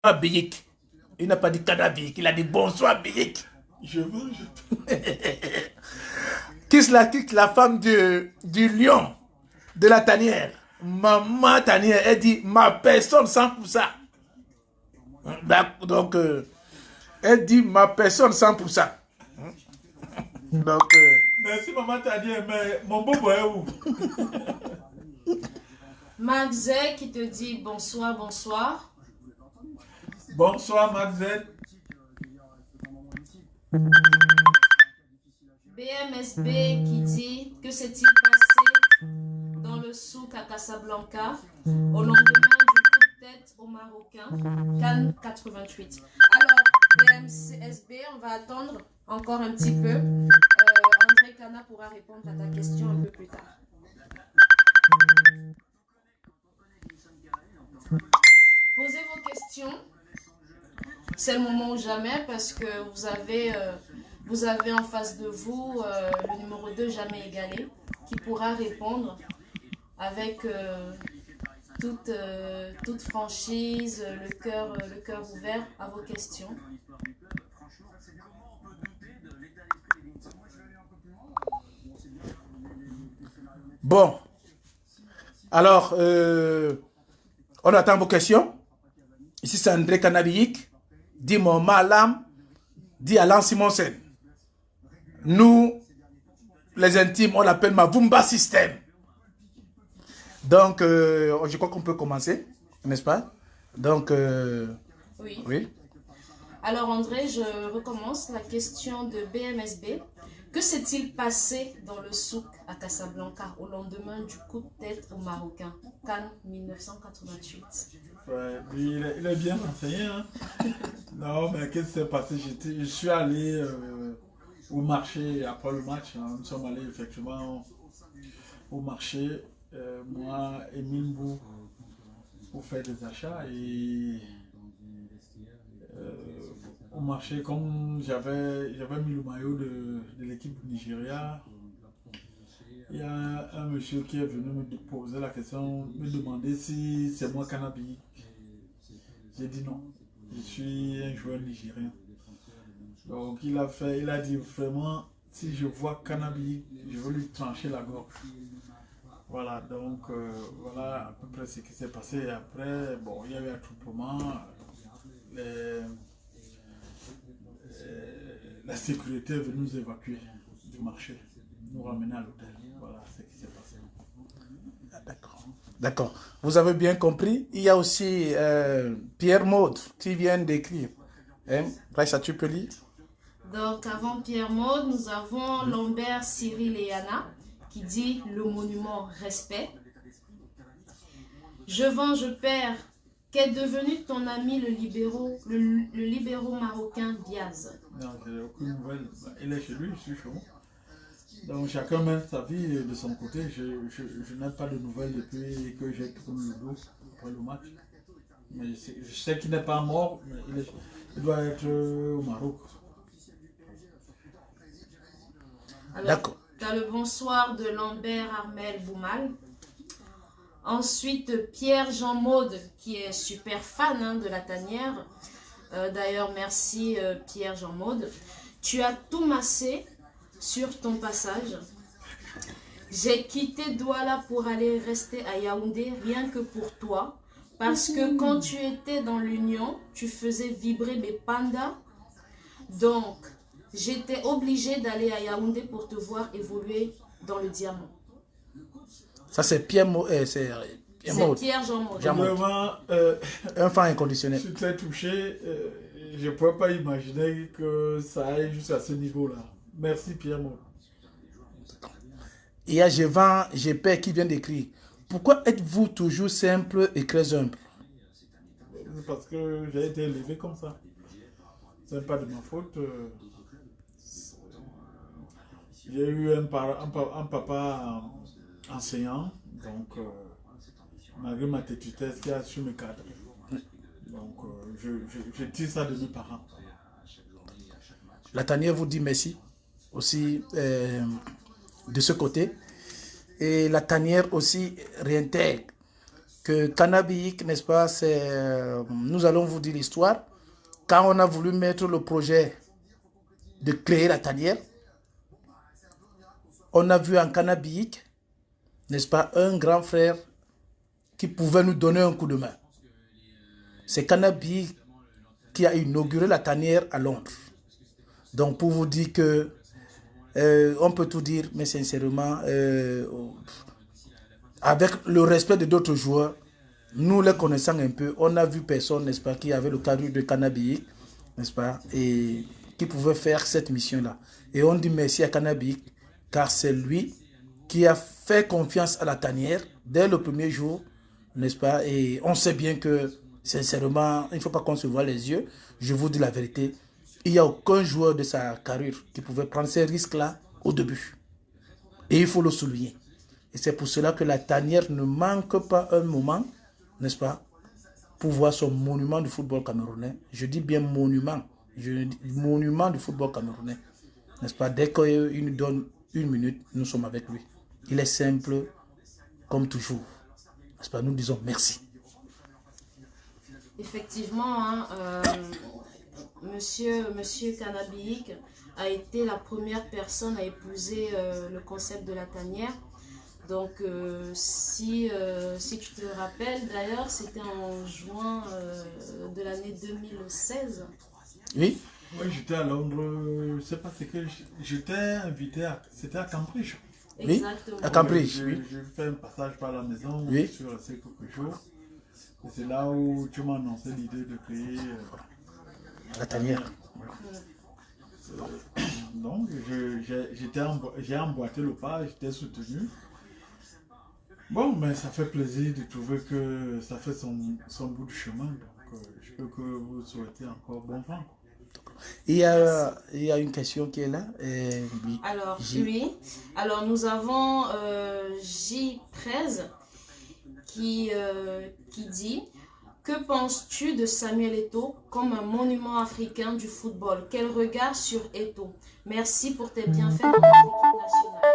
Birik. Il n'a pas dit cannabis, il a dit bonsoir Birik. Je veux, Quitte la femme du lion, de la tanière. Maman tanière, elle dit ma personne 100%. Donc, elle dit ma personne 100%. Donc, merci maman tanière, mais mon bobo est où? Maxé qui te dit bonsoir, bonsoir. Bonsoir Maxette. BMSB qui dit que s'est-il passé dans le souk à Casablanca au lendemain du coup de tête au Marocain, Cannes 88. Alors, BMSB, on va attendre encore un petit peu. André Kana pourra répondre à ta question un peu plus tard. Posez vos questions. C'est le moment ou jamais parce que vous avez en face de vous le numéro 2 jamais égalé qui pourra répondre avec toute franchise, le cœur ouvert à vos questions. bon. Alors, on attend vos questions. Ici, c'est André Canabiik. Dit mon malam, dit Alain Simonsen. Nous, les intimes, on l'appelle Mavumba System. Donc, je crois qu'on peut commencer, n'est-ce pas? Donc, Oui. oui. Alors André, je recommence la question de BMSB. Que s'est-il passé dans le souk à Casablanca au lendemain du coup de tête au Marocain, Cannes 1988? Ouais, il est bien renseigné. Hein? Non, mais qu'est-ce qui s'est passé? Je suis allé au marché après le match. Hein. Nous sommes allés effectivement au marché, moi et Mimbou, pour faire des achats. Et au marché, comme j'avais mis le maillot de l'équipe du Nigeria, il y a un monsieur qui est venu me poser la question, me demander si c'est moi Canabi. J'ai dit non, je suis un joueur nigérien. Donc il a dit vraiment, si je vois Canabi, je veux lui trancher la gorge. Voilà, donc voilà à peu près ce qui s'est passé. Et après, bon, il y a eu un attroupement, la sécurité est venue nous évacuer du marché, nous ramener à l'hôtel. Voilà ce qui s'est passé. D'accord. D'accord. Vous avez bien compris. Il y a aussi Pierre Maud qui vient d'écrire. Hein? Raïcha, tu peux lire? Donc avant Pierre Maud, nous avons Lambert, Cyril et Anna qui dit le monument respect. Je vends, je perds. Qu'est devenu ton ami le libéraux marocain Diaz? Non, je n'ai aucune nouvelle. Il est chez lui, je suis chez moi. Donc chacun mène sa vie de son côté. Je n'ai pas de nouvelles depuis que j'ai tourné le dos après le match. Mais je sais qu'il n'est pas mort, mais il doit être au Maroc. D'accord. Tu as le bonsoir de Lambert Armel Boumal. Ensuite, Pierre-Jean Maude, qui est super fan hein, de la tanière. D'ailleurs, merci Pierre-Jean Maude. Tu as tout massé sur ton passage. J'ai quitté Douala pour aller rester à Yaoundé, rien que pour toi. Parce que quand tu étais dans l'Union, tu faisais vibrer mes pandas. Donc, j'étais obligée d'aller à Yaoundé pour te voir évoluer dans le diamant. Ça, c'est Pierre Maud. C'est Pierre-Jean Maude. Vraiment, Un fan inconditionnel. je suis très touché. Je ne pouvais pas imaginer que ça aille jusqu'à ce niveau-là. Merci Pierre Maud. Il y a Jevan Gépé qui vient d'écrire. Pourquoi êtes-vous toujours simple et très humble? C'est parce que j'ai été élevé comme ça. Ce n'est pas de ma faute. J'ai eu un papa enseignant, donc malgré ma têtutesse qui a su me cadrer. Donc je tire ça de mes parents. La tanière vous dit merci aussi de ce côté. Et la tanière aussi réintègre que Cannabis, n'est-ce pas, nous allons vous dire l'histoire. Quand on a voulu mettre le projet de créer la tanière, on a vu en Cannabis, n'est-ce pas, un grand frère qui pouvait nous donner un coup de main. C'est Cannabis qui a inauguré la tanière à Londres. Donc pour vous dire que on peut tout dire, mais sincèrement, avec le respect de d'autres joueurs, nous les connaissant un peu, on a vu personne, n'est-ce pas, qui avait le carrure de Cannabis, n'est-ce pas, et qui pouvait faire cette mission-là. Et on dit merci à Cannabis, car c'est lui qui a fait confiance à la tanière dès le premier jour, n'est-ce pas, et on sait bien que, sincèrement, il ne faut pas qu'on se voie les yeux, je vous dis la vérité, il n'y a aucun joueur de sa carrure qui pouvait prendre ces risques-là au début. Et il faut le souligner. Et c'est pour cela que la tanière ne manque pas un moment, n'est-ce pas, pour voir son monument du football camerounais. Je dis bien monument. Je dis monument du football camerounais. N'est-ce pas? Dès qu'il nous donne une minute, nous sommes avec lui. Il est simple comme toujours. N'est-ce pas? Nous disons merci. Effectivement, hein, Monsieur Cannabis a été la première personne à épouser le concept de la tanière. Donc, si tu te rappelles, d'ailleurs, c'était en juin de l'année 2016. Oui. Oui, j'étais à Londres, je ne sais pas, c'est que j'étais invité, c'était à Cambridge. Exactement. Oui, à Cambridge, oui. J'ai fait un passage par la maison, oui. Je suis resté quelques jours. Et c'est là où tu m'as annoncé l'idée de créer la tanière. Donc, j'ai emboîté le pas, j'étais soutenu. Bon, mais ça fait plaisir de trouver que ça fait son bout de chemin. Donc, je peux que vous souhaiter encore bon vent. Il y a une question qui est là. Oui. Alors, oui. Alors, nous avons J13 qui dit: que penses-tu de Samuel Eto'o comme un monument africain du football? Quel regard sur Eto'o? Merci pour tes bienfaits dans notre équipe nationale.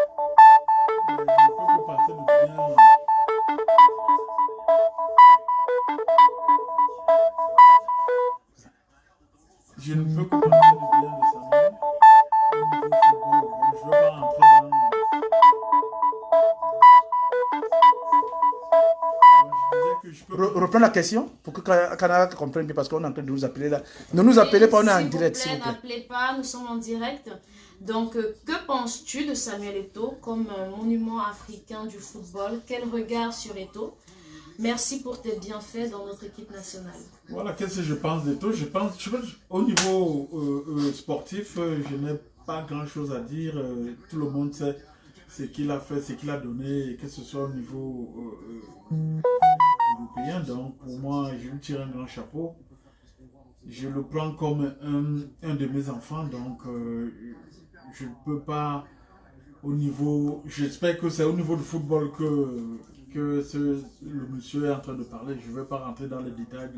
Je ne peux que parler du bien de Samuel. Je ne veux pas rentrer dans... Reprends la question pour que Canada comprenne bien, parce qu'on est en train de nous appeler là. Ne nous appelez pas, on est en direct, s'il vous plaît. N'appelez pas, nous sommes en direct. Donc, que penses-tu de Samuel Eto'o comme un monument africain du football? Quel regard sur Eto'o? Merci pour tes bienfaits dans notre équipe nationale. Voilà, qu'est-ce que je pense d'Eto'o? Au niveau sportif, je n'ai pas grand-chose à dire. Tout le monde sait ce qu'il a fait, ce qu'il a donné, que ce soit au niveau européen. Donc, pour moi, je lui tire un grand chapeau. Je le prends comme un de mes enfants. Donc, je ne peux pas, au niveau... J'espère que c'est au niveau du football que le monsieur est en train de parler. Je ne vais pas rentrer dans les détails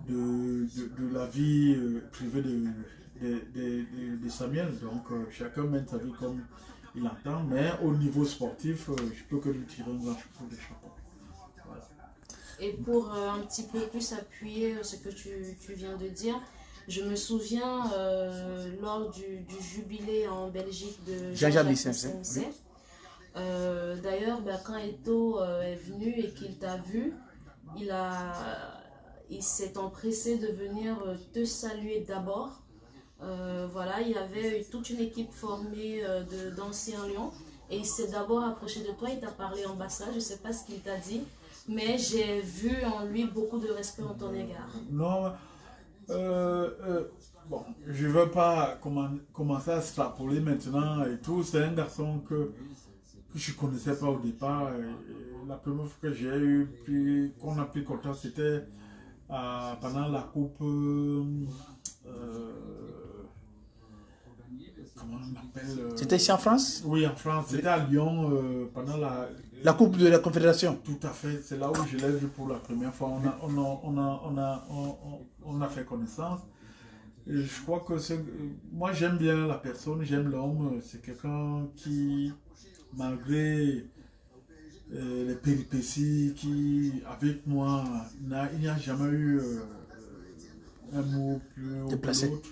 de la vie privée de Samuel. Donc, chacun mène sa vie comme il entend. Mais au niveau sportif, je peux que lui tirer un grand chapeau de chapeau. Voilà. Et pour un petit peu plus appuyer ce que tu viens de dire, je me souviens lors du jubilé en Belgique de Jean-Jacques Missense. D'ailleurs, quand Eto'o est venu et qu'il t'a vu, il s'est empressé de venir te saluer d'abord. Voilà, il y avait toute une équipe formée d'anciens lions et il s'est d'abord approché de toi, il t'a parlé en basse, je ne sais pas ce qu'il t'a dit, mais j'ai vu en lui beaucoup de respect en ton égard. Non, bon, je ne veux pas commencer à extrapoler maintenant et tout. C'est un garçon que je ne connaissais pas au départ. La première fois que j'ai eu, qu'on a pris contact, c'était pendant la coupe... comment on appelle C'était ici en France? Oui, en France. C'était à Lyon pendant la Coupe de la Confédération. Tout à fait. C'est là où je l'ai vu pour la première fois. On a fait connaissance. Et je crois que moi, j'aime bien la personne, j'aime l'homme. C'est quelqu'un qui, malgré les péripéties qui, avec moi, il n'y a jamais eu un mot plus haut que Déplacé. l'autre.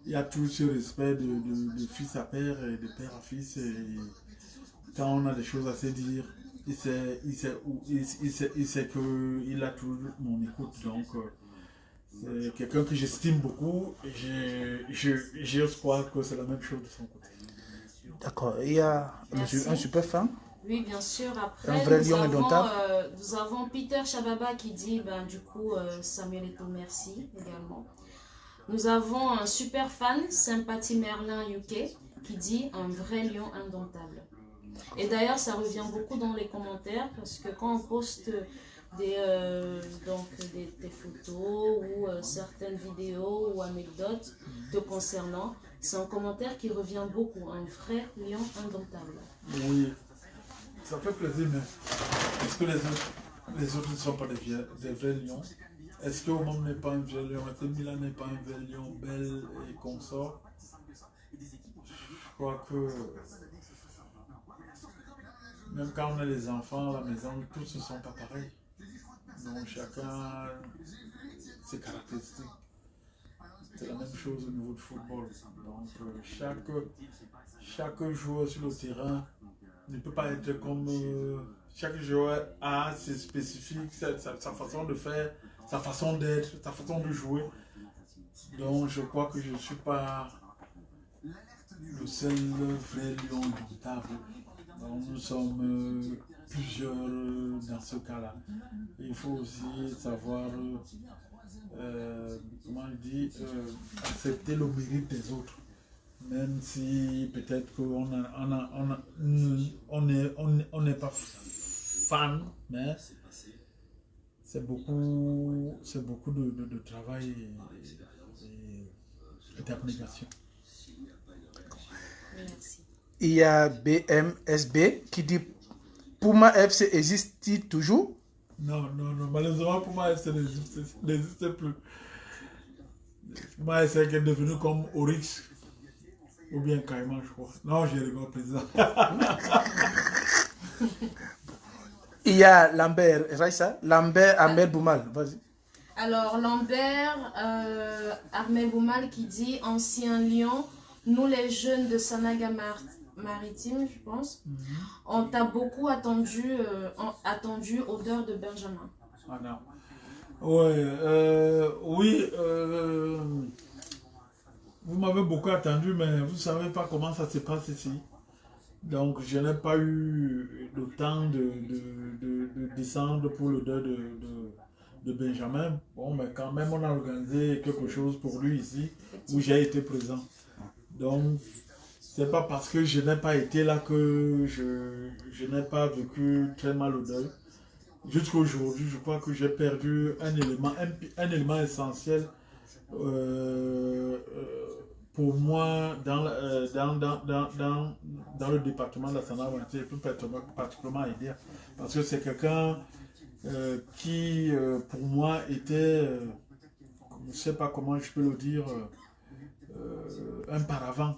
Il y a tout ce respect de fils à père et de père à fils. Et quand on a des choses à se dire, il sait qu'il a tout mon écoute. Donc, c'est quelqu'un que j'estime beaucoup et j'ose croire que c'est la même chose de son côté. D'accord. Il y a Merci. un super fan. Oui, bien sûr. Un Après, vrai lion indomptable. nous avons Peter Shababa qui dit, ben, du coup, Samuel Eto'o, merci également. Nous avons un super fan, Sympathie Merlin UK, qui dit un vrai lion indomptable. Et d'ailleurs, ça revient beaucoup dans les commentaires parce que quand on poste des photos ou certaines vidéos ou anecdotes te concernant, c'est un commentaire qui revient beaucoup, un vrai lion indomptable. Oui, ça fait plaisir, mais est-ce que les autres ne sont pas des vrais lions? Est-ce que Omam n'est pas un vrai lion? Est-ce que Milan n'est pas un vrai lion? Belle et consort? Je crois que même quand on a les enfants à la maison, tous ne sont pas pareils. Donc chacun ses caractéristiques. C'est la même chose au niveau du football. Donc chaque joueur sur le terrain ne peut pas être comme... chaque joueur a ses spécifiques, sa façon de faire, sa façon d'être, sa façon de jouer. Donc je crois que je ne suis pas le seul vrai lion indomptable. Donc nous sommes plusieurs dans ce cas-là. Il faut aussi savoir, comment on dit, accepter le mérite des autres. Même si peut-être qu'on n'est pas fan, mais c'est beaucoup de travail et d'abnégation. Merci. Il y a BMSB qui dit Puma FC existe-t-il toujours? Non, malheureusement pour moi, ça n'existe plus. Moi, c'est qu'elle est devenue comme Oryx ou bien Caïman, je crois. Non, j'ai rigolé, président. Il y a Lambert, Raissa, Lambert Ahmed Boumal, vas-y. Alors, Lambert Armel Boumal qui dit ancien lion, nous les jeunes de Sanaga Maritime, je pense, on t'a beaucoup attendu, odeur de Benjamin. Ah non. Ouais, oui, vous m'avez beaucoup attendu, mais vous ne savez pas comment ça se passe ici. Donc, je n'ai pas eu le temps de descendre pour l'odeur de Benjamin. Bon, mais quand même, on a organisé quelque chose pour lui ici, où j'ai été présent. Donc, c'est pas parce que je n'ai pas été là que je n'ai pas vécu très mal l'odeur. Jusqu'à aujourd'hui, je crois que j'ai perdu un élément essentiel pour moi dans le département de la Sana-Wanté, et plus particulièrement à Edea. Parce que c'est quelqu'un qui, pour moi, était, je ne sais pas comment je peux le dire, un paravent.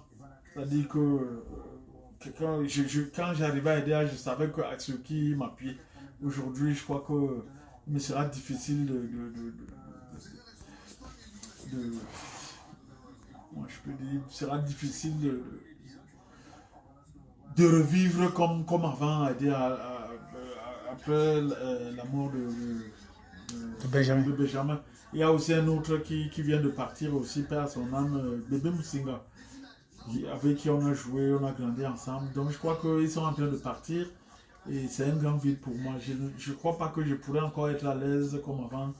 C'est-à-dire que quand j'arrivais à Edea, je savais que Atsuki m'appuyait. Aujourd'hui, je crois que il me sera difficile moi, je peux dire, il sera difficile de revivre comme avant, après la mort de Benjamin. Il y a aussi un autre qui vient de partir aussi, perd son âme, Bébé Moussinga, avec qui on a joué, on a grandi ensemble. Donc je crois qu'ils sont en train de partir. Et c'est un grand vide pour moi. Je ne crois pas que je pourrais encore être à l'aise comme avant,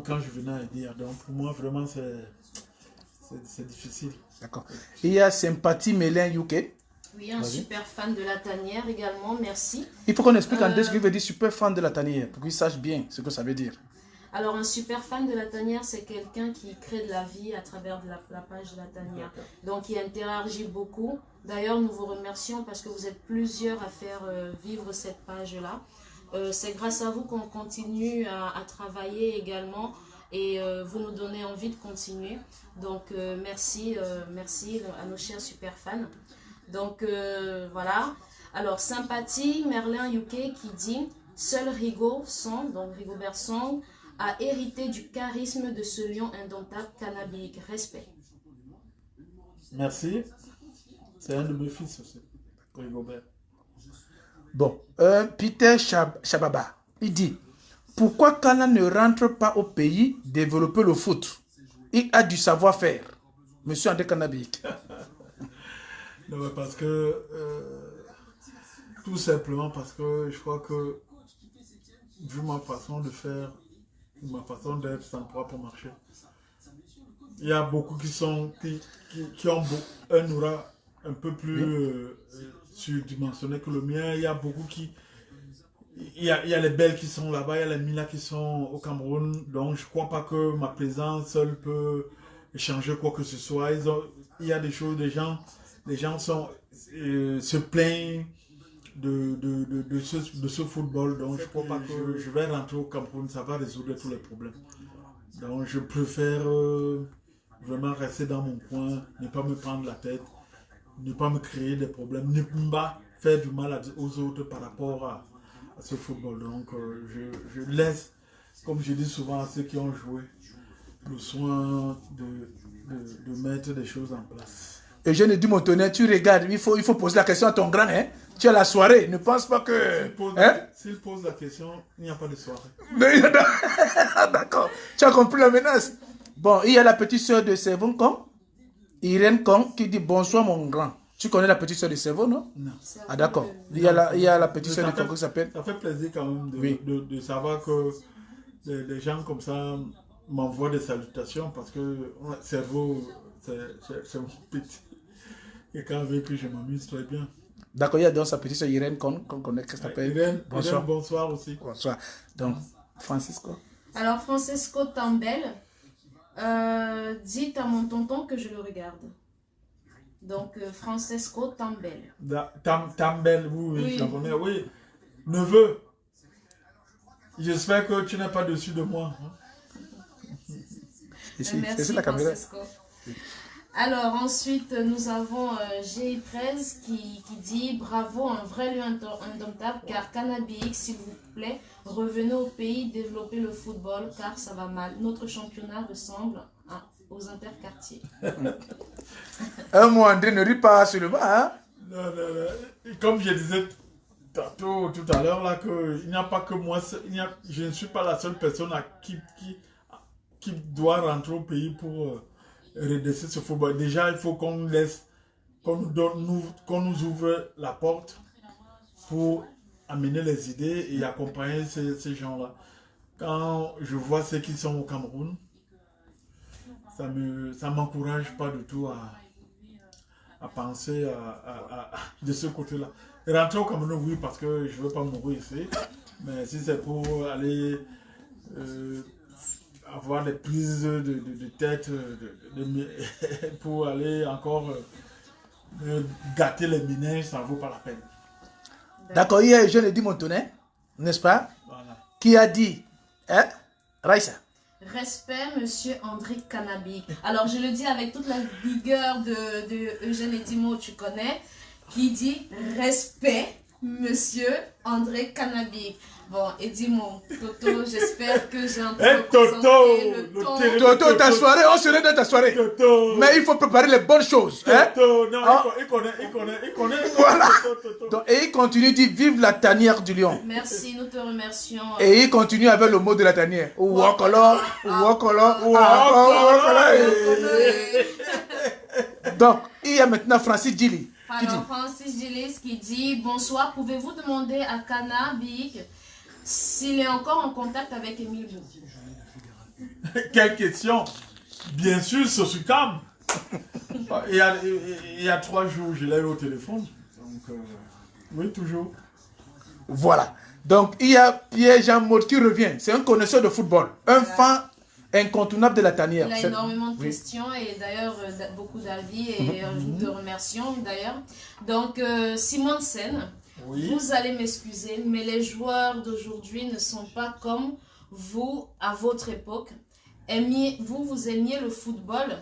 quand je venais à dire. Donc pour moi, vraiment, c'est difficile. D'accord. Il y a Sympathie Mélin UK. Oui, un super fan de la tanière également, merci. Il faut qu'on explique en deux ce qu'il veut dire super fan de la tanière, pour qu'il sache bien ce que ça veut dire. Alors, un super fan de la tanière, c'est quelqu'un qui crée de la vie à travers la page de la tanière. Donc, il interagit beaucoup. D'ailleurs, nous vous remercions parce que vous êtes plusieurs à faire vivre cette page-là. C'est grâce à vous qu'on continue à travailler également et vous nous donnez envie de continuer. Donc, merci à nos chers super fans. Donc, voilà. Alors, Sympathie, Merlin UK qui dit « Seul Rigo donc Rigobert Song, a hérité du charisme de ce lion indomptable cannabique. Respect. » Merci. C'est un de mes fils aussi, Rigobert. Bon, Peter Chababa, il dit « Pourquoi Kana ne rentre pas au pays développer le foot? Il a du savoir-faire. » Monsieur André Cannabique. Non, mais parce que... tout simplement parce que je crois que, vu ma façon de faire, ma façon d'être, ça ne pourra pas marcher. Il y a beaucoup qui ont un aura un peu plus surdimensionné que le mien. Il y a beaucoup qui... Il y a les belles qui sont là-bas, il y a les Mila qui sont au Cameroun. Donc je ne crois pas que ma présence seule peut changer quoi que ce soit. Il y a des choses, les gens se plaignent de ce football, donc je ne crois pas que je vais rentrer au Cameroun, ça va résoudre tous les problèmes. Donc je préfère vraiment rester dans mon coin, ne pas me prendre la tête, ne pas me créer des problèmes, ne pas faire du mal aux autres par rapport à ce football. Donc je laisse, comme je dis souvent à ceux qui ont joué, le soin de mettre des choses en place. Eugène Dumontonnet, tu regardes, il faut poser la question à ton grand, hein? Tu as la soirée, ne pense pas que... S'il pose la question, il n'y a pas de soirée. D'accord, tu as compris la menace. Bon, il y a la petite soeur de Servon Kong, Irène Kong, qui dit bonsoir mon grand. Tu connais la petite soeur de Servon, non? Non. Ah d'accord, il y a la petite soeur de Kong qui s'appelle... Ça fait plaisir quand même de savoir que des gens comme ça m'envoient des salutations parce que cerveau, c'est mon petit. Et quand avec que je m'amuse très bien. D'accord, il y a donc sa petite soeur Irène qu'on connaît, qui s'appelle... Irène, bonsoir. Bonsoir aussi. Bonsoir. Donc, Francisco. Alors, Francesco Tambel, dites à mon tonton que je le regarde. Donc, Francesco Tambel. Tambel, oui, je connais, oui. Neveu, j'espère que tu n'es pas dessus de moi. Hein? Merci, la caméra. Francesco. Alors, ensuite, nous avons G13 qui dit « Bravo, un vrai lieu indomptable, car Cannabique, s'il vous plaît, revenez au pays, développez le football, car ça va mal. Notre championnat ressemble aux interquartiers. » Un mot, André, ne rit pas sur le bas. Hein? Non. Comme je disais tout à l'heure, là, il n'y a pas que moi, je ne suis pas la seule personne qui doit rentrer au pays pour... redresser ce football. Déjà, il faut qu'on nous ouvre la porte pour amener les idées et accompagner ces gens-là. Quand je vois ceux qui sont au Cameroun, ça m'encourage pas du tout à penser de ce côté-là. Rentrer au Cameroun, oui, parce que je ne veux pas mourir ici. Mais si c'est pour aller... avoir des prises de tête pour aller encore gâter les ménages, ça ne vaut pas la peine. D'accord, il y a Eugène Dumontonnet, n'est-ce pas? Voilà. Qui a dit, hein, Raïssa? Respect, monsieur André Cannabique. Alors, je le dis avec toute la vigueur de Eugène Edimo, tu connais, qui dit respect, monsieur André Cannabique. Bon, et dis-moi, Toto, j'espère que j'ai un peu Toto, ta soirée, on serait dans ta soirée. Toto. Mais il faut préparer les bonnes choses. Toto, hein? Non, il connaît. Voilà. Donc, et il continue, dit vive la tanière du lion. Merci, nous te remercions. Et il continue avec le mot de la tanière. Ouakolo. Donc, il y a maintenant Francis Djili. Alors, Francis Djilis qui dit bonsoir, pouvez-vous demander à Cannabique s'il est encore en contact avec Émile Bou? Quelle question? Bien sûr, ce suis calme. Il y a 3 jours, je l'ai eu au téléphone. Donc, oui, toujours. Voilà. Donc, il y a Pierre-Jean Maud qui revient. C'est un connaisseur de football. Un fan incontournable de la tanière. Il a énormément de questions et d'ailleurs beaucoup d'avis et nous te remercions d'ailleurs. Donc, Simone Sen, vous allez m'excuser, mais les joueurs d'aujourd'hui ne sont pas comme vous à votre époque. Vous aimiez le football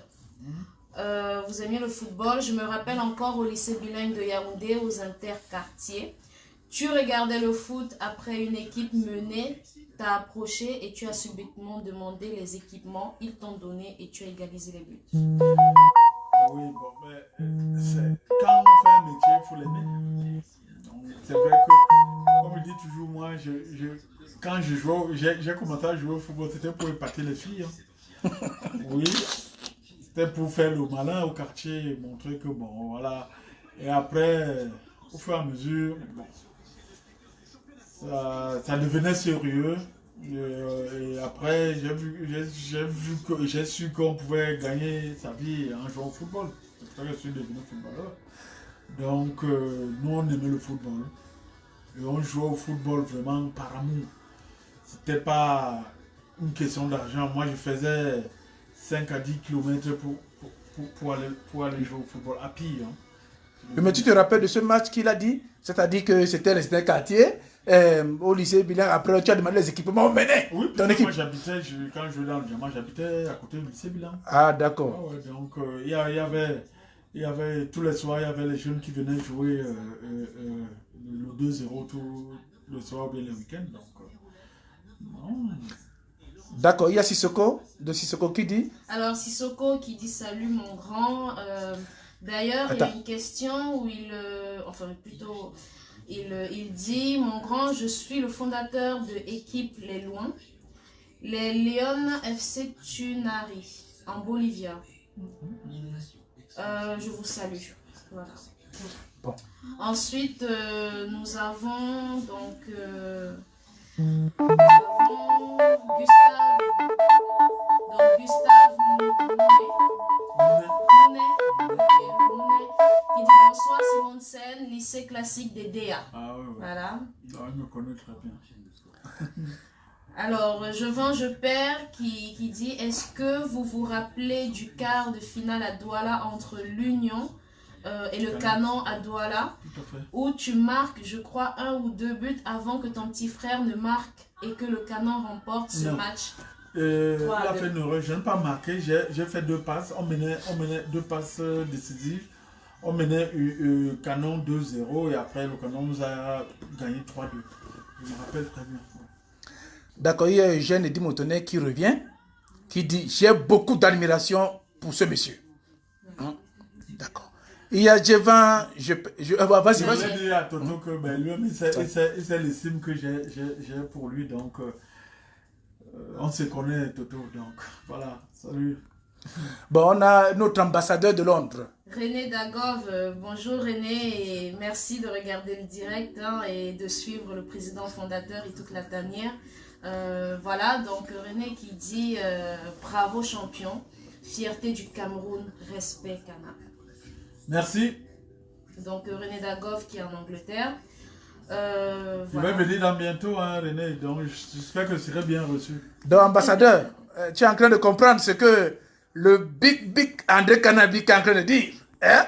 vous aimiez le football. Je me rappelle encore au lycée bilingue de Yaoundé, aux interquartiers. Tu regardais le foot après une équipe menée, t'as approché et tu as subitement demandé les équipements. Ils t'ont donné et tu as égalisé les buts. Oui, bon, mais quand on fait un métier, il faut l'aimer. C'est vrai que, comme je dis toujours, moi, quand je jouais, j'ai commencé à jouer au football, c'était pour épater les filles. Hein. Oui, c'était pour faire le malin au quartier, montrer que bon, voilà. Et après, au fur et à mesure, bon, ça devenait sérieux. Et après, j'ai su qu'on pouvait gagner sa vie en jouant au football. C'est pour ça que je suis devenu footballeur. Donc, nous, on aimait le football. Et on jouait au football vraiment par amour. C'était pas une question d'argent. Moi, je faisais 5 à 10 km pour aller jouer au football à pied. Hein. Mais tu te rappelles de ce match qu'il a dit? C'est-à-dire que c'était les quartiers, au lycée bilingue. Après, tu as demandé les équipements, on menait. Oui, ton équipe. Moi, quand je jouais dans le diamant, j'habitais à côté du lycée bilingue. Ah, d'accord. Ah ouais, donc, il y avait tous les soirs, il y avait les jeunes qui venaient jouer le 2-0 tout le soir ou bien le week-end. Donc, non. D'accord, il y a Sissoko, de Sissoko qui dit? Alors, Sissoko qui dit salut mon grand. D'ailleurs, il y a une question où enfin plutôt, il dit mon grand, je suis le fondateur de l'équipe Les Loins, les Leon FC Tunari, en Bolivia. Je vous salue. Voilà. Bon. Ensuite, nous avons donc Gustave Mounet, qui dit bonsoir Simone Sen, lycée classique des DA. Ah oui, oui. Voilà. Ah, il me connaît très bien. Alors, je perds qui dit est-ce que vous vous rappelez du quart de finale à Douala entre l'Union et le Canon à Douala, où tu marques, je crois, 1 ou 2 buts avant que ton petit frère ne marque et que le Canon remporte ce match? Il a fait une erreur, je n'ai pas marqué, j'ai fait 2 passes, on menait 2 passes décisives, on menait Canon 2-0 et après le Canon nous a gagné 3-2. Je me rappelle très bien. D'accord, il y a Eugène Eddy Motonnet qui revient, qui dit j'ai beaucoup d'admiration pour ce monsieur. Hein? D'accord. Il y a Jevan, vas-y. Je vais dire à Toto que lui-même, il sait l'estime que j'ai pour lui, donc on se connaît, Toto, donc voilà, salut. Bon, on a notre ambassadeur de Londres. René Dagov, bonjour René et merci de regarder le direct hein, et de suivre le président fondateur et toute la tanière. Voilà, donc René qui dit bravo champion, fierté du Cameroun, respect Cana. Merci. Donc René Dagov qui est en Angleterre. Je vais venir dans bientôt, hein, René, donc j'espère que je serai bien reçu. Donc ambassadeur, tu es en train de comprendre ce que le big André Canabi est en train de dire. Hein?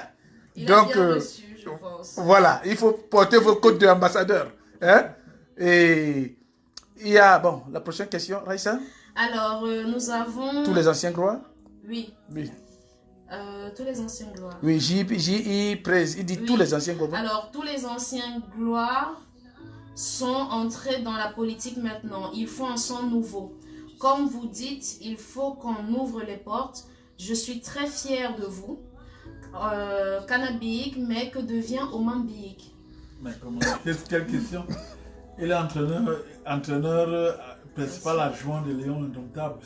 Il donc, a bien reçu, je pense. Voilà, il faut porter vos codes d'ambassadeur. Hein? Et il y a, bon, la prochaine question, Raïssa. Alors, nous avons... Tous les anciens gloires? Oui. Oui. Tous les anciens gloires. Oui, il dit oui. tous les anciens gloires. Alors, tous les anciens gloires sont entrés dans la politique maintenant. Il faut un sang nouveau. Comme vous dites, il faut qu'on ouvre les portes. Je suis très fière de vous. Canabique, mais que devient Oman Biik? Mais comment? Quelle question? Il est entraîneur principal adjoint de Léon Indomptable.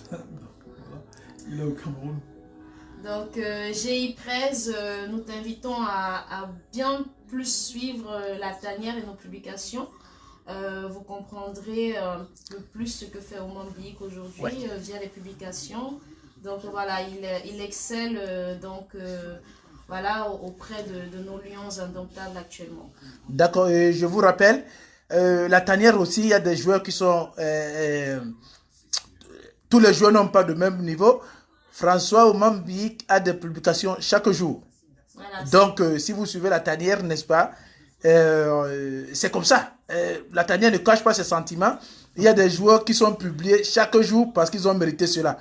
Il est au Cameroun. Donc, GI13, nous t'invitons à bien plus suivre la tanière et nos publications. Vous comprendrez un peu plus ce que fait Oman Biik aujourd'hui via les publications. Donc voilà, il excelle voilà, auprès de nos lions indomptables actuellement. D'accord, et je vous rappelle, la tanière aussi, il y a des joueurs qui sont... tous les joueurs n'ont pas le même niveau. François Oman Biik a des publications chaque jour. Voilà, donc, si vous suivez la tanière, n'est-ce pas, c'est comme ça. La tanière ne cache pas ses sentiments. Il y a des joueurs qui sont publiés chaque jour parce qu'ils ont mérité cela.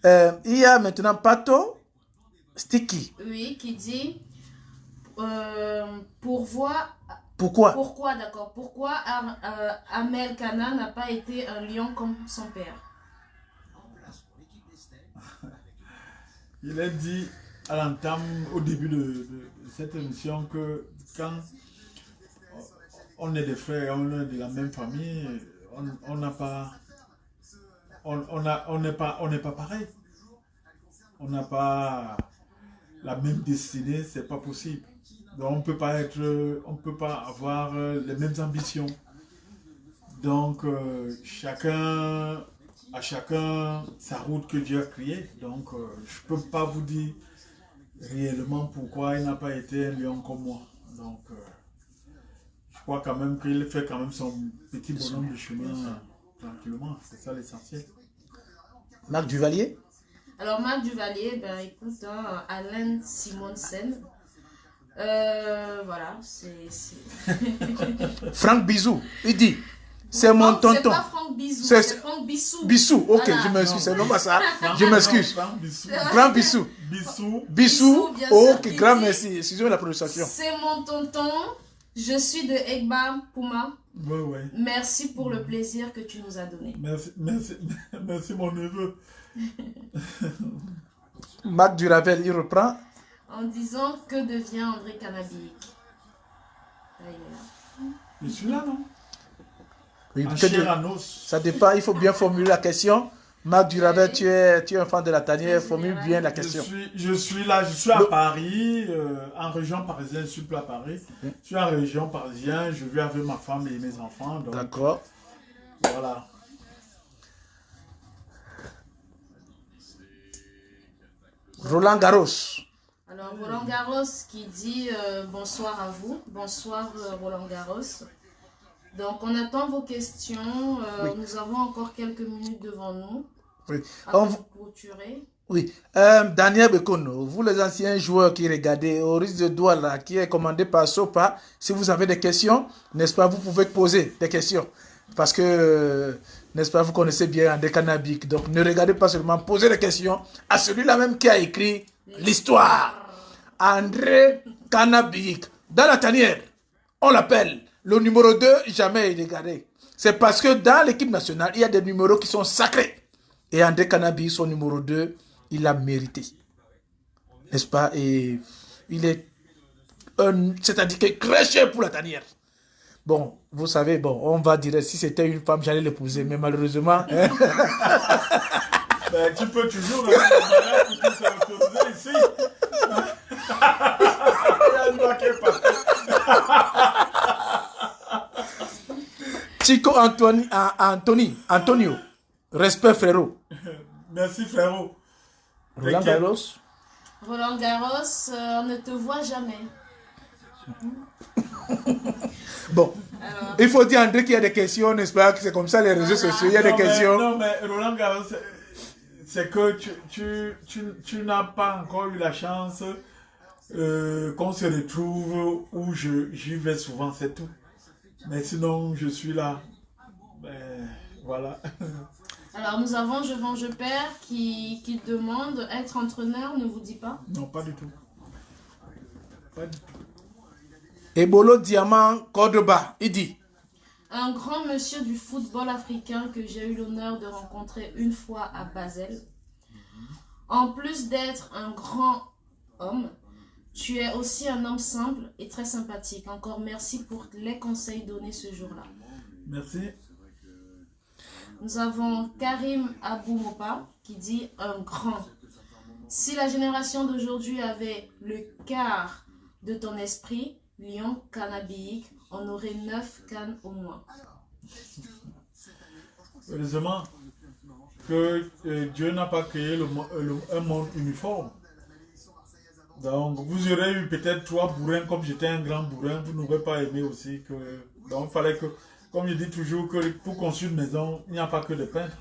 Il y a maintenant Pato Sticky. Oui, qui dit pourquoi, d'accord, pourquoi Amel Kana n'a pas été un lion comme son père? Il a dit à l'entame, au début de cette émission, que quand on est des frères, on est de la même famille, on n'a pas, on n'est pas pareil. On n'a pas la même destinée, c'est pas possible. Donc on peut pas avoir les mêmes ambitions. Donc chacun sa route que Dieu a créée. Donc je peux pas vous dire réellement pourquoi il n'a pas été un lion comme moi. Donc je crois quand même qu'il fait quand même son petit bonhomme de chemin tranquillement. C'est ça l'essentiel. Marc Duvalier. Alors, Marc Duvalier, ben écoute, hein, Alain Simonsen. Voilà, c'est. Franck Bisou, il dit c'est mon tonton. C'est pas Franck Bisou, c'est Franck Bissou. Bissou, ok, Voilà. je m'excuse, c'est non pas ça. Je m'excuse. Grand Bissou. Bissou. Bissou, bien sûr, ok, qui grand dit, merci. Excusez-moi la prononciation. C'est mon tonton, je suis de Egba Pouma. Ouais. Merci pour le plaisir que tu nous as donné. Merci mon neveu. Marc Duravel, il reprend. En disant que devient André Canabic. Je suis là, non? Oui, ça dépend, il faut bien formuler la question. Marc Duravel, tu es un fan de la tanière, formule bien la question. Je suis là, je suis à Paris, en région parisienne, je suis plus à Paris. Je suis en région parisienne, je vis avec ma femme et mes enfants. D'accord. Voilà. Roland Garros. Alors, Roland Garros qui dit bonsoir à vous. Bonsoir, Roland Garros. Donc, on attend vos questions. Oui. Nous avons encore quelques minutes devant nous. Oui. Avant de clôturer. Oui. Daniel Bekono, vous les anciens joueurs qui regardez au risque de Douala, qui est commandé par Sopa, si vous avez des questions, n'est-ce pas, vous pouvez poser des questions. Parce que, n'est-ce pas, vous connaissez bien André Canabic. Donc, ne regardez pas seulement, posez des questions à celui-là même qui a écrit l'histoire. André Canabic. Dans la tanière, on l'appelle le numéro 2, jamais il est gardé. C'est parce que dans l'équipe nationale, il y a des numéros qui sont sacrés. Et André Canabic, son numéro 2, il l'a mérité. N'est-ce pas? Et il est c'est-à-dire qu'il est très cher pour la tanière. Bon, vous savez, bon, on va dire, si c'était une femme, j'allais l'épouser, mais malheureusement... Ben, tu peux toujours s'autoriser ici. Chico Antonio, respect frérot. Merci frérot. Roland Garros. Roland Garros, on ne te voit jamais. Bon, alors, il faut dire André qu'il y a des questions, n'est-ce pas? C'est comme ça les réseaux sociaux, il y a des questions. Non, mais Roland Garros, c'est que tu n'as pas encore eu la chance qu'on se retrouve où j'y vais souvent, c'est tout. Mais sinon, je suis là. Ben, voilà. Alors, nous avons Je vends, je perds qui demande être entraîneur, ne vous dit pas? Non, pas du tout. Pas du tout. Ebolo Diamant Cordoba, il dit. Un grand monsieur du football africain que j'ai eu l'honneur de rencontrer une fois à Basel. En plus d'être un grand homme, tu es aussi un homme simple et très sympathique. Encore merci pour les conseils donnés ce jour-là. Merci. Nous avons Karim Aboumopa qui dit un grand. Si la génération d'aujourd'hui avait le quart de ton esprit, Lion Canabic, on aurait 9 cannes au moins. Heureusement que Dieu n'a pas créé un monde uniforme. Donc vous aurez eu peut-être 3 bourrins, comme j'étais un grand bourrin, vous n'aurez pas aimé aussi que... Donc il fallait que, comme je dis toujours, que pour construire une maison, il n'y a pas que des peintres.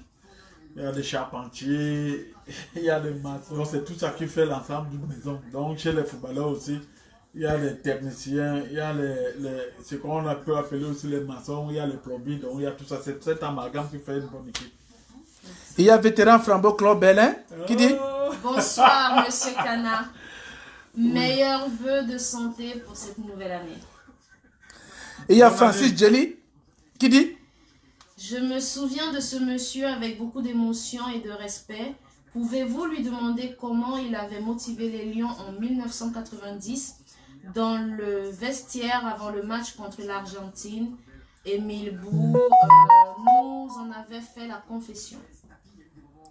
Il y a des charpentiers, il y a des maçons, c'est tout ça qui fait l'ensemble d'une maison. Donc chez les footballeurs aussi, il y a les techniciens, il y a ce qu'on peut appeler aussi les maçons, il y a les plombiers, donc il y a tout ça, c'est cet amalgame qui fait une bonne équipe. Il y a vétéran Frambo Claude Bellin qui dit bonsoir monsieur Cana. Meilleurs vœux de santé pour cette nouvelle année. Et il y a Francis Jelly qui dit: Je me souviens de ce monsieur avec beaucoup d'émotion et de respect. Pouvez-vous lui demander comment il avait motivé les Lions en 1990 dans le vestiaire avant le match contre l'Argentine? Émile Bou nous en avait fait la confession.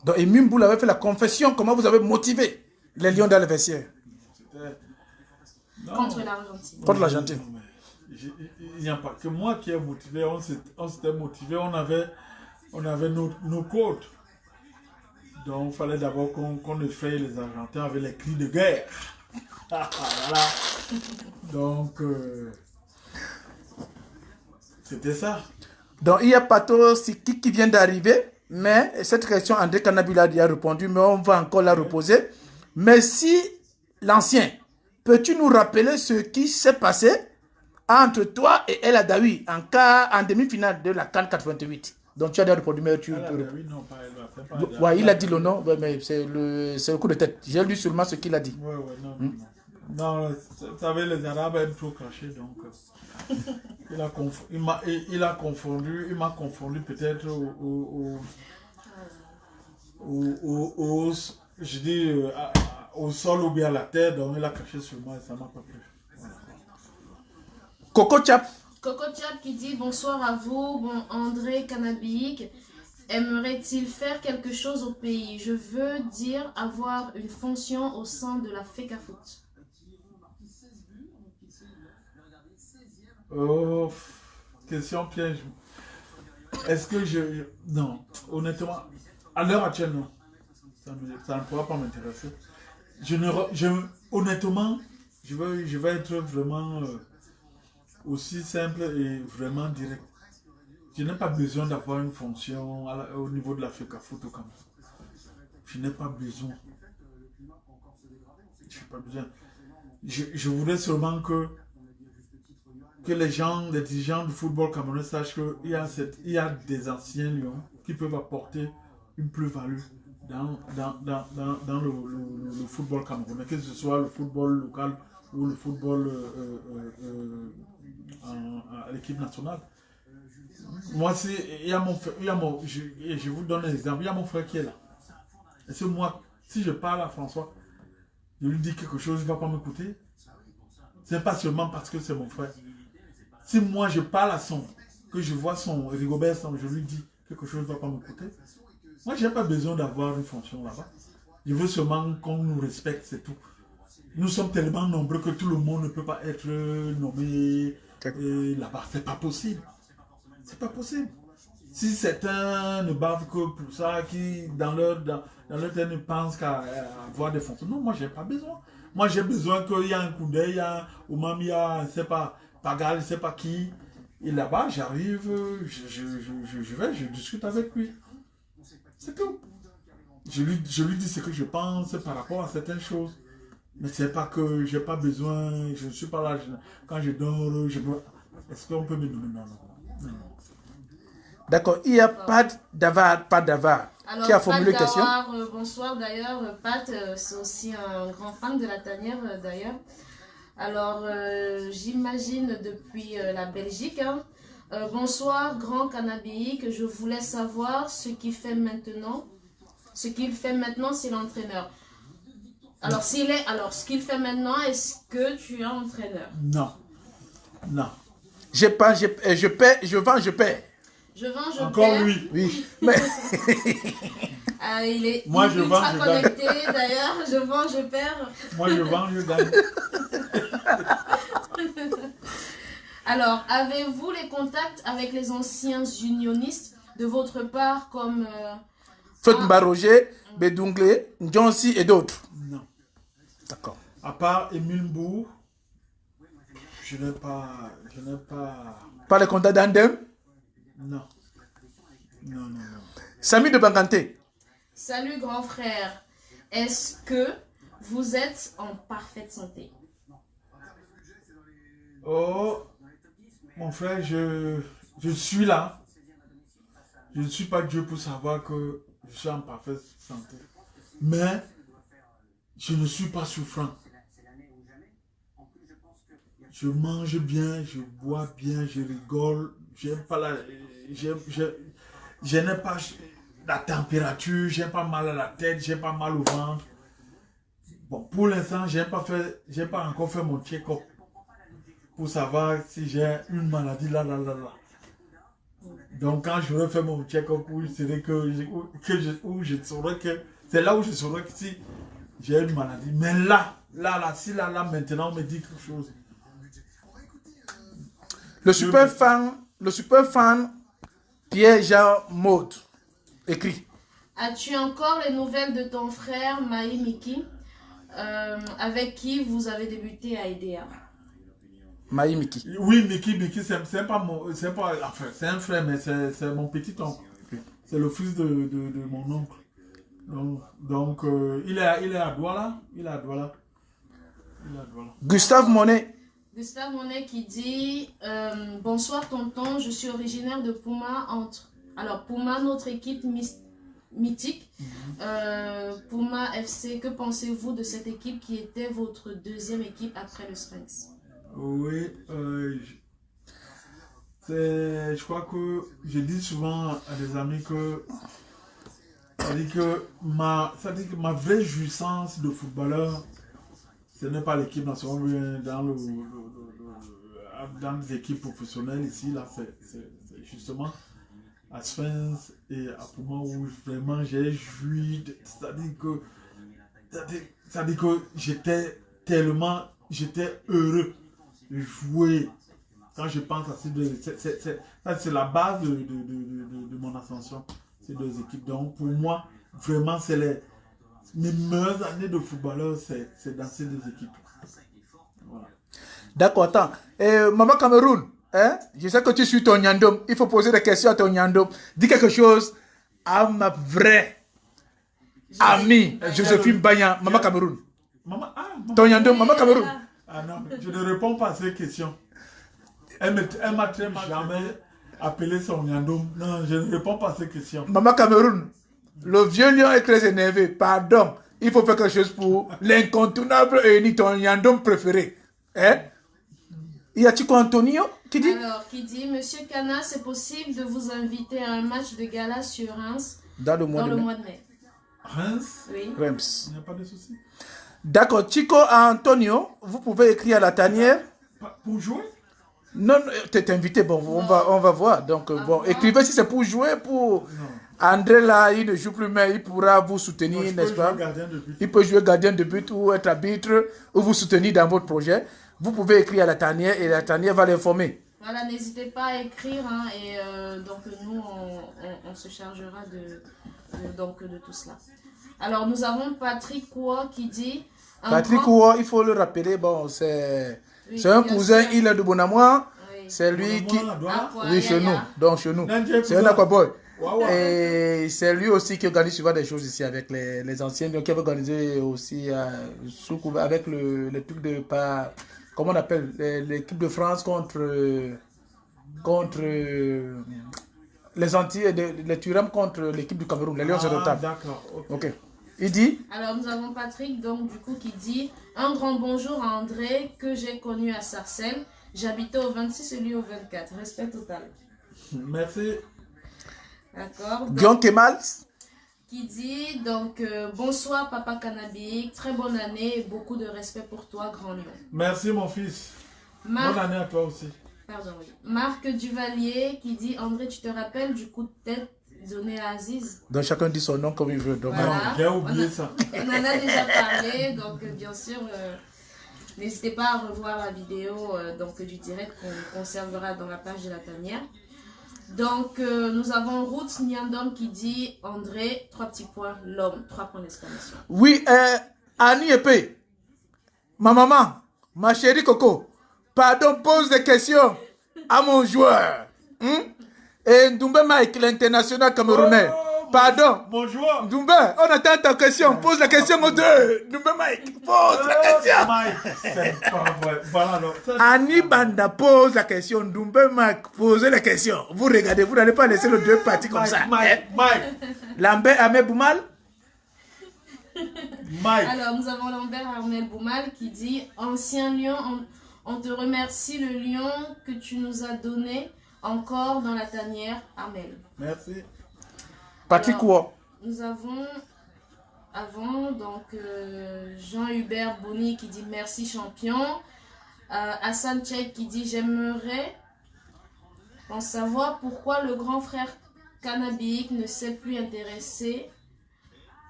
Donc Émile Bou avait fait la confession. Comment vous avez motivé les Lions dans le vestiaire? Contre l'Argentine. Contre l'Argentine. Il n'y a pas que moi qui ai motivé, on s'était motivé, on avait nos codes. Donc il fallait d'abord qu'on effraie les Argentins avec les cris de guerre. Voilà. Donc c'était ça. Donc il y a Pato Siki qui vient d'arriver, mais cette question André Kanabila a répondu, mais on va encore la reposer. Mais si l'ancien, peux-tu nous rappeler ce qui s'est passé entre toi et El Adaoui en demi-finale de la CAN 88? Donc tu as déjà répondu, mais tu peux... Ouais, il a dit le nom, mais c'est le coup de tête. J'ai lu seulement ce qu'il a dit. Ouais, non. Non, vous savez, les Arabes aiment trop cracher, donc il m'a confondu peut-être je dis, au sol ou bien à la terre, donc il a craché sur moi et ça m'a pas plu. Voilà. Coco Chap. Coco Chap qui dit bonsoir à vous, bon André Kanabik. Aimerait-il faire quelque chose au pays? Je veux dire avoir une fonction au sein de la FECAFOOT. Oh, question piège. Est-ce que non, honnêtement, à l'heure actuelle, non. Ça ne pourra pas m'intéresser. Honnêtement, je vais être vraiment aussi simple et vraiment direct. Je n'ai pas besoin d'avoir une fonction au niveau de la FECAFOOT au Cameroun. Je n'ai pas besoin. Je n'ai pas besoin. Je voudrais seulement que les dirigeants du football camerounais sachent qu'il y a des anciens lions qui peuvent apporter une plus-value dans le football camerounais, que ce soit le football local ou le football à l'équipe nationale. Moi, je vous donne un exemple, il y a mon frère qui est là. Et c'est moi, si je parle à François, je lui dis quelque chose, il ne va pas m'écouter. Ce n'est pas seulement parce que c'est mon frère. Si moi je parle à que je vois son Rigobert, je lui dis quelque chose ne va pas m'écouter. Moi, je n'ai pas besoin d'avoir une fonction là-bas. Je veux seulement qu'on nous respecte, c'est tout. Nous sommes tellement nombreux que tout le monde ne peut pas être nommé là-bas. C'est pas possible. C'est pas possible. Si certains ne bavent que pour ça, qui dans leur tête ne pensent qu'à avoir des fonctions. Non, moi, je n'ai pas besoin. Moi, j'ai besoin qu'il y ait un coup d'œil, il y a Oumamia, je ne sais pas, Pagal, je ne sais pas qui. Et là-bas, j'arrive, je discute avec lui. C'est tout. Je lui dis ce que je pense par rapport à certaines choses. Mais c'est pas que j'ai pas besoin, je ne suis pas là, quand je dors, est-ce qu'on peut me donner? Non. D'accord, il y a Pat Davar Alors, qui a formulé une Pat question. Davar, bonsoir d'ailleurs, Pat, c'est aussi un grand fan de la tanière d'ailleurs. Alors, j'imagine depuis la Belgique. Hein. Bonsoir, grand Kanabik, je voulais savoir ce qu'il fait maintenant. Ce qu'il fait maintenant, c'est l'entraîneur. Alors, ce qu'il fait maintenant, est-ce que tu es entraîneur? Non. Je vends, je perds. Je vends, je encore perds. lui. Oui. Mais... il est Moi, ultra connecté d'ailleurs. Je vends, je perds. Moi, je vends, je gagne. Alors, avez-vous les contacts avec les anciens unionistes de votre part comme... Fetmba Roger, Bedungle, Njonsi et d'autres? Non. D'accord. À part Émile Bou, je n'ai pas... Pas les contacts d'Andem? Non. Samy de Banganté. Salut grand frère. Est-ce que vous êtes en parfaite santé? Oh, mon frère, je suis là. Je ne suis pas Dieu pour savoir que je suis en parfaite santé. Mais je ne suis pas souffrant. je mange bien, je bois bien, je rigole. J'aime pas je n'aime pas la température, j'ai pas mal à la tête, j'ai pas mal au ventre. Bon, pour l'instant, j'ai pas encore fait mon check-up pour savoir si j'ai une maladie là. Donc, quand je vais faire mon check-up, je saurais que c'est là où je saurais que si j'ai une maladie. Mais là, maintenant, on me dit quelque chose. Le super fan Pierre-Jean Maud écrit. As-tu encore les nouvelles de ton frère Maï Miki, avec qui vous avez débuté à IDEA? Maï Miki. Oui, Miki, c'est pas mon, c'est pas, enfin, c'est un frère, mais c'est mon petit oncle. C'est le fils de mon oncle. Donc, il est à Douala. Gustave Monet qui dit bonsoir tonton, je suis originaire de Pouma. Alors Pouma, notre équipe mythique. Pouma FC, que pensez-vous de cette équipe qui était votre deuxième équipe après le Sphinx? Oui, je crois que je dis souvent à des amis que ma vraie jouissance de footballeur, ce n'est pas l'équipe nationale, dans les équipes professionnelles ici, là, c'est justement à Sphinx et à Pouma où vraiment j'ai joui, c'est-à-dire que j'étais heureux de jouer. Quand je pense à ces deux, c'est la base de mon ascension, ces deux équipes. Donc pour moi, vraiment, mes meilleures années de footballeur, c'est dans ces deux équipes. Voilà. D'accord, attends. Maman Cameroun, hein? Je sais que tu suis ton Nyandom. Il faut poser des questions à ton Nyandom. Dis quelque chose à ma vraie amie, Joséphine Bagnan, Maman Cameroun. Ton Nyandom, Maman Cameroun. Ah non, je ne réponds pas à ces questions. Elle m'a très jamais appelé son Nyandom. Non, je ne réponds pas à ces questions. Maman Cameroun, le vieux lion est très énervé. Pardon, il faut faire quelque chose pour l'incontournable et ton Nyandom préféré. Hein? Y a-t-il quoi, Antonio qui dit? Alors, qui dit, Monsieur Kana, c'est possible de vous inviter à un match de gala sur Reims dans le mois de mai. Reims? Oui. Reims. Il n'y a pas de souci. D'accord, Chico Antonio, vous pouvez écrire à la tanière. Pour jouer? Non, tu es invité, bon, on va voir. Donc, bon, écrivez si c'est pour jouer, pour... Non. André là, il ne joue plus, mais il pourra vous soutenir, n'est-ce pas? Il peut jouer gardien de but ou être arbitre, ou vous soutenir dans votre projet. Vous pouvez écrire à la tanière et la tanière va l'informer. Voilà, n'hésitez pas à écrire, hein, et donc nous, on se chargera de tout cela. Alors, nous avons Patrick Kouwa qui dit... Patrick Kouwa, il faut le rappeler, bon, c'est un cousin, il est de Bonamoua. Oui. C'est lui qui... Oui, chez nous. Donc, chez nous. C'est un aquaboy. Wow. Et c'est lui aussi qui organise souvent des choses ici avec les anciens, donc qui avait organisé aussi avec les trucs de... Comment on appelle? L'équipe de France contre les Antilles, les Turam contre l'équipe du Cameroun, les Lions de Table. D'accord. Ok. Il dit? Alors nous avons Patrick, donc du coup, qui dit un grand bonjour à André que j'ai connu à Sarcelles. J'habitais au 26 et lui au 24. Respect total. Merci. D'accord. Guillaume Kemal qui dit donc bonsoir Papa Cannabis, très bonne année et beaucoup de respect pour toi, grand lion. Merci mon fils. Bonne année à toi aussi. Pardon, oui. Marc Duvalier qui dit André, tu te rappelles du coup de tête donné à Aziz? Donc chacun dit son nom comme il veut. Donc voilà. J'ai oublié ça. On en a déjà parlé, donc bien sûr, n'hésitez pas à revoir la vidéo donc, du direct qu'on conservera dans la page de la tanière. Donc, nous avons Ruth Nyandom qui dit André, 3 petits points, l'homme, 3 points d'exclamation. Oui, Annie Epé, ma maman, ma chérie Coco, pardon, pose des questions à mon joueur. Et Ndoumbe Mike, l'international camerounais. Pardon. Bonjour. Ndoumbe, on attend ta question. Pose la question aux deux. Ndoumbe Mike, pose la question. Mike, c'est pas vrai. Voilà, alors. Annie Banda pose la question. Ndoumbe Mike, posez la question. Vous regardez, vous n'allez pas laisser les deux parties comme ça. Mike. Lambert Ahmed Boumal. Mike. Alors, nous avons Lambert Ahmed Boumal qui dit ancien lion On te remercie le lion que tu nous as donné encore dans la tanière, Amel. Merci. Patrick Alors, Ouo. Nous avons avant donc Jean-Hubert Bonny qui dit merci champion. Hassan Tchèque qui dit j'aimerais en savoir pourquoi le grand frère Cannabik ne s'est plus intéressé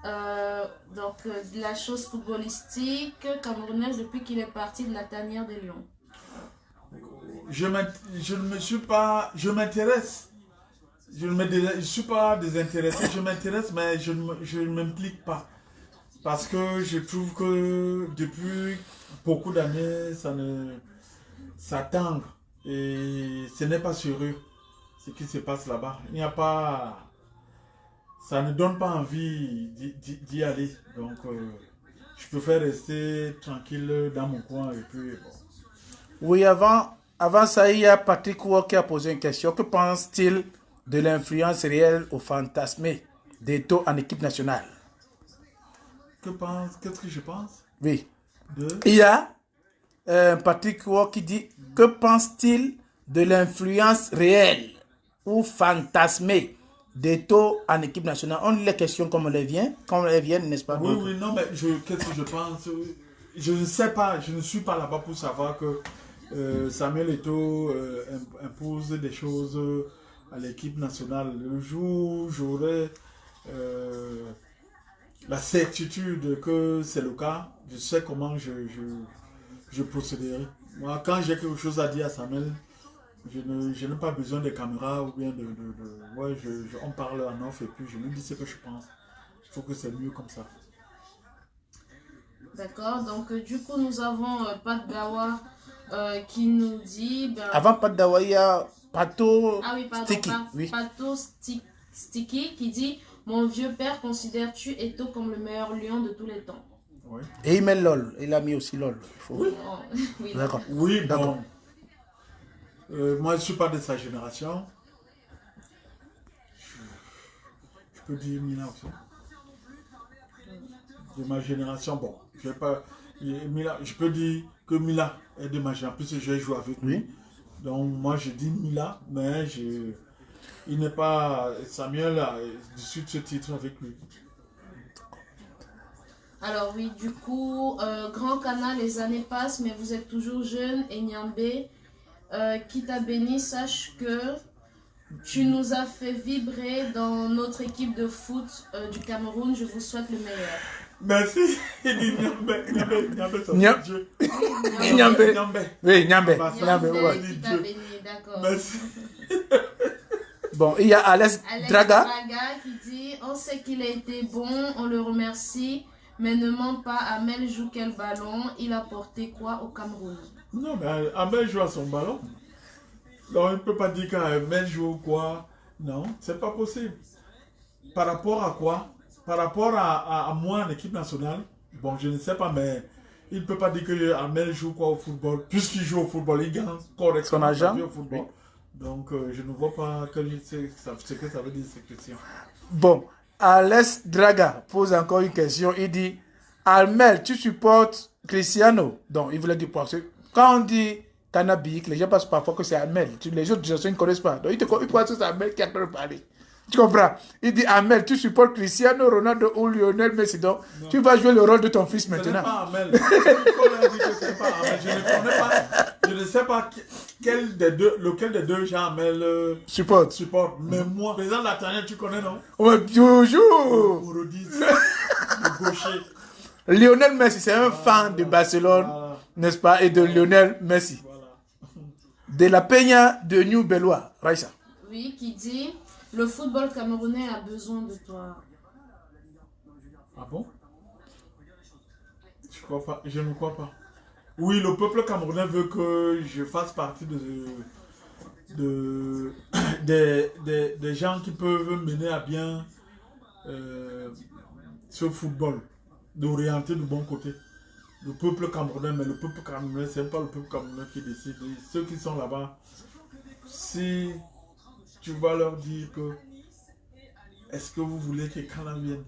de la chose footballistique camerounaise depuis qu'il est parti de la tanière des Lions. Je m'intéresse. Je ne suis pas désintéressé, je m'intéresse, mais je ne m'implique pas. Parce que je trouve que depuis beaucoup d'années, ça tangue. Et ce n'est pas sérieux ce qui se passe là-bas. Il n'y a pas... Ça ne donne pas envie d'y aller. Donc, je préfère rester tranquille dans mon coin. Et puis, bon. Oui, avant ça, il y a Patrick Ouo qui a posé une question. Que pense-t-il de l'influence réelle au fantasmé d'Eto en équipe nationale? Qu'est-ce que je pense? Oui. De... Il y a Patrick Ouo qui dit que pense-t-il de l'influence réelle ou fantasmée d'Eto en équipe nationale? On lit les questions comme elles viennent, n'est-ce pas? Oui, oui, non, mais qu'est-ce que je pense? Je ne sais pas, je ne suis pas là-bas pour savoir que Samuel Eto'o impose des choses à l'équipe nationale. Le jour où j'aurai la certitude que c'est le cas, je sais comment je procéderai. Moi, quand j'ai quelque chose à dire à Samuel, je n'ai pas besoin de caméras ou bien ouais, on parle en off et puis je lui dis ce que je pense. Je trouve que c'est mieux comme ça. D'accord, donc du coup nous avons Pat Dawa qui nous dit... Avant Pat Dawa, il y a Pato Sticky. Oui. Pato Sticky qui dit mon vieux père, considères-tu Eto'o comme le meilleur lion de tous les temps? Oui. Et il met LOL, il a mis aussi LOL. Oui. Oui. D'accord. Oui, bon. Moi, je ne suis pas de sa génération. Je peux dire Mila aussi. De ma génération, bon. Je peux dire que Mila est de ma génération, puisque j'ai joué avec lui. Oui. Donc, moi, je dis Mila, mais il n'est pas... Samuel a dessus de ce titre avec lui. Alors oui, du coup, Grand Canal, les années passent, mais vous êtes toujours jeune. Et Niambé, qui t'a béni, sache que tu nous as fait vibrer dans notre équipe de foot du Cameroun. Je vous souhaite le meilleur. Merci. Il dit Niambé, ça Nya- fait Dieu. Niambé. Niambé. Oui, Niambé. Niambé, Ouais. qui t'a béni, d'accord. Merci. Bon, il y a Alex Draga. Qui dit on sait qu'il a été bon, on le remercie, mais ne ment pas. Amel joue quel ballon? Il a porté quoi au Cameroun? Non, mais Amel joue à son ballon. Donc, il ne peut pas dire qu'Amel joue ou quoi. Non, c'est pas possible. Par rapport à quoi? Par rapport à moi en équipe nationale, bon, je ne sais pas, mais il ne peut pas dire que Amel joue quoi au football. Puisqu'il joue au football, il gagne correctement Son agent? sa vie au football. Oui. Donc, je ne vois pas ce que ça veut dire cette question. Bon, Alex Draga pose encore une question. Il dit Almel, tu supportes Cristiano? Donc, il voulait dire parce que quand on dit Cannabis, les gens pensent parfois que c'est Almel. Les autres gens ne connaissent pas. Donc, ils pensent que c'est Almel qui a parlé. Tu comprends? Il dit Amel, tu supportes Cristiano Ronaldo ou Lionel Messi. Donc, Non. tu vas jouer le rôle de ton fils Ce n'est maintenant. pas Amel. Comme elle dit que ce n'est pas Amel, je ne connais pas. Je ne sais pas lequel des deux gens Amel Supporte. supporte. Mais moi, président de la Tanière, tu connais, non? Ouais, toujours. Ourodis, le gaucher. Lionel Messi, c'est un fan de Barcelone, Voilà. n'est-ce pas? Et de Lionel Messi. Voilà. De la Peña de New Bellois. Raïssa. Oui, qui dit le football camerounais a besoin de toi. Ah bon? Je crois pas. Je ne crois pas. Oui, le peuple camerounais veut que je fasse partie des gens qui peuvent mener à bien ce football, d'orienter du bon côté. Le peuple camerounais, mais le peuple camerounais, c'est pas le peuple camerounais qui décide. Et ceux qui sont là-bas, si tu vas leur dire que est-ce que vous voulez que Kana vienne?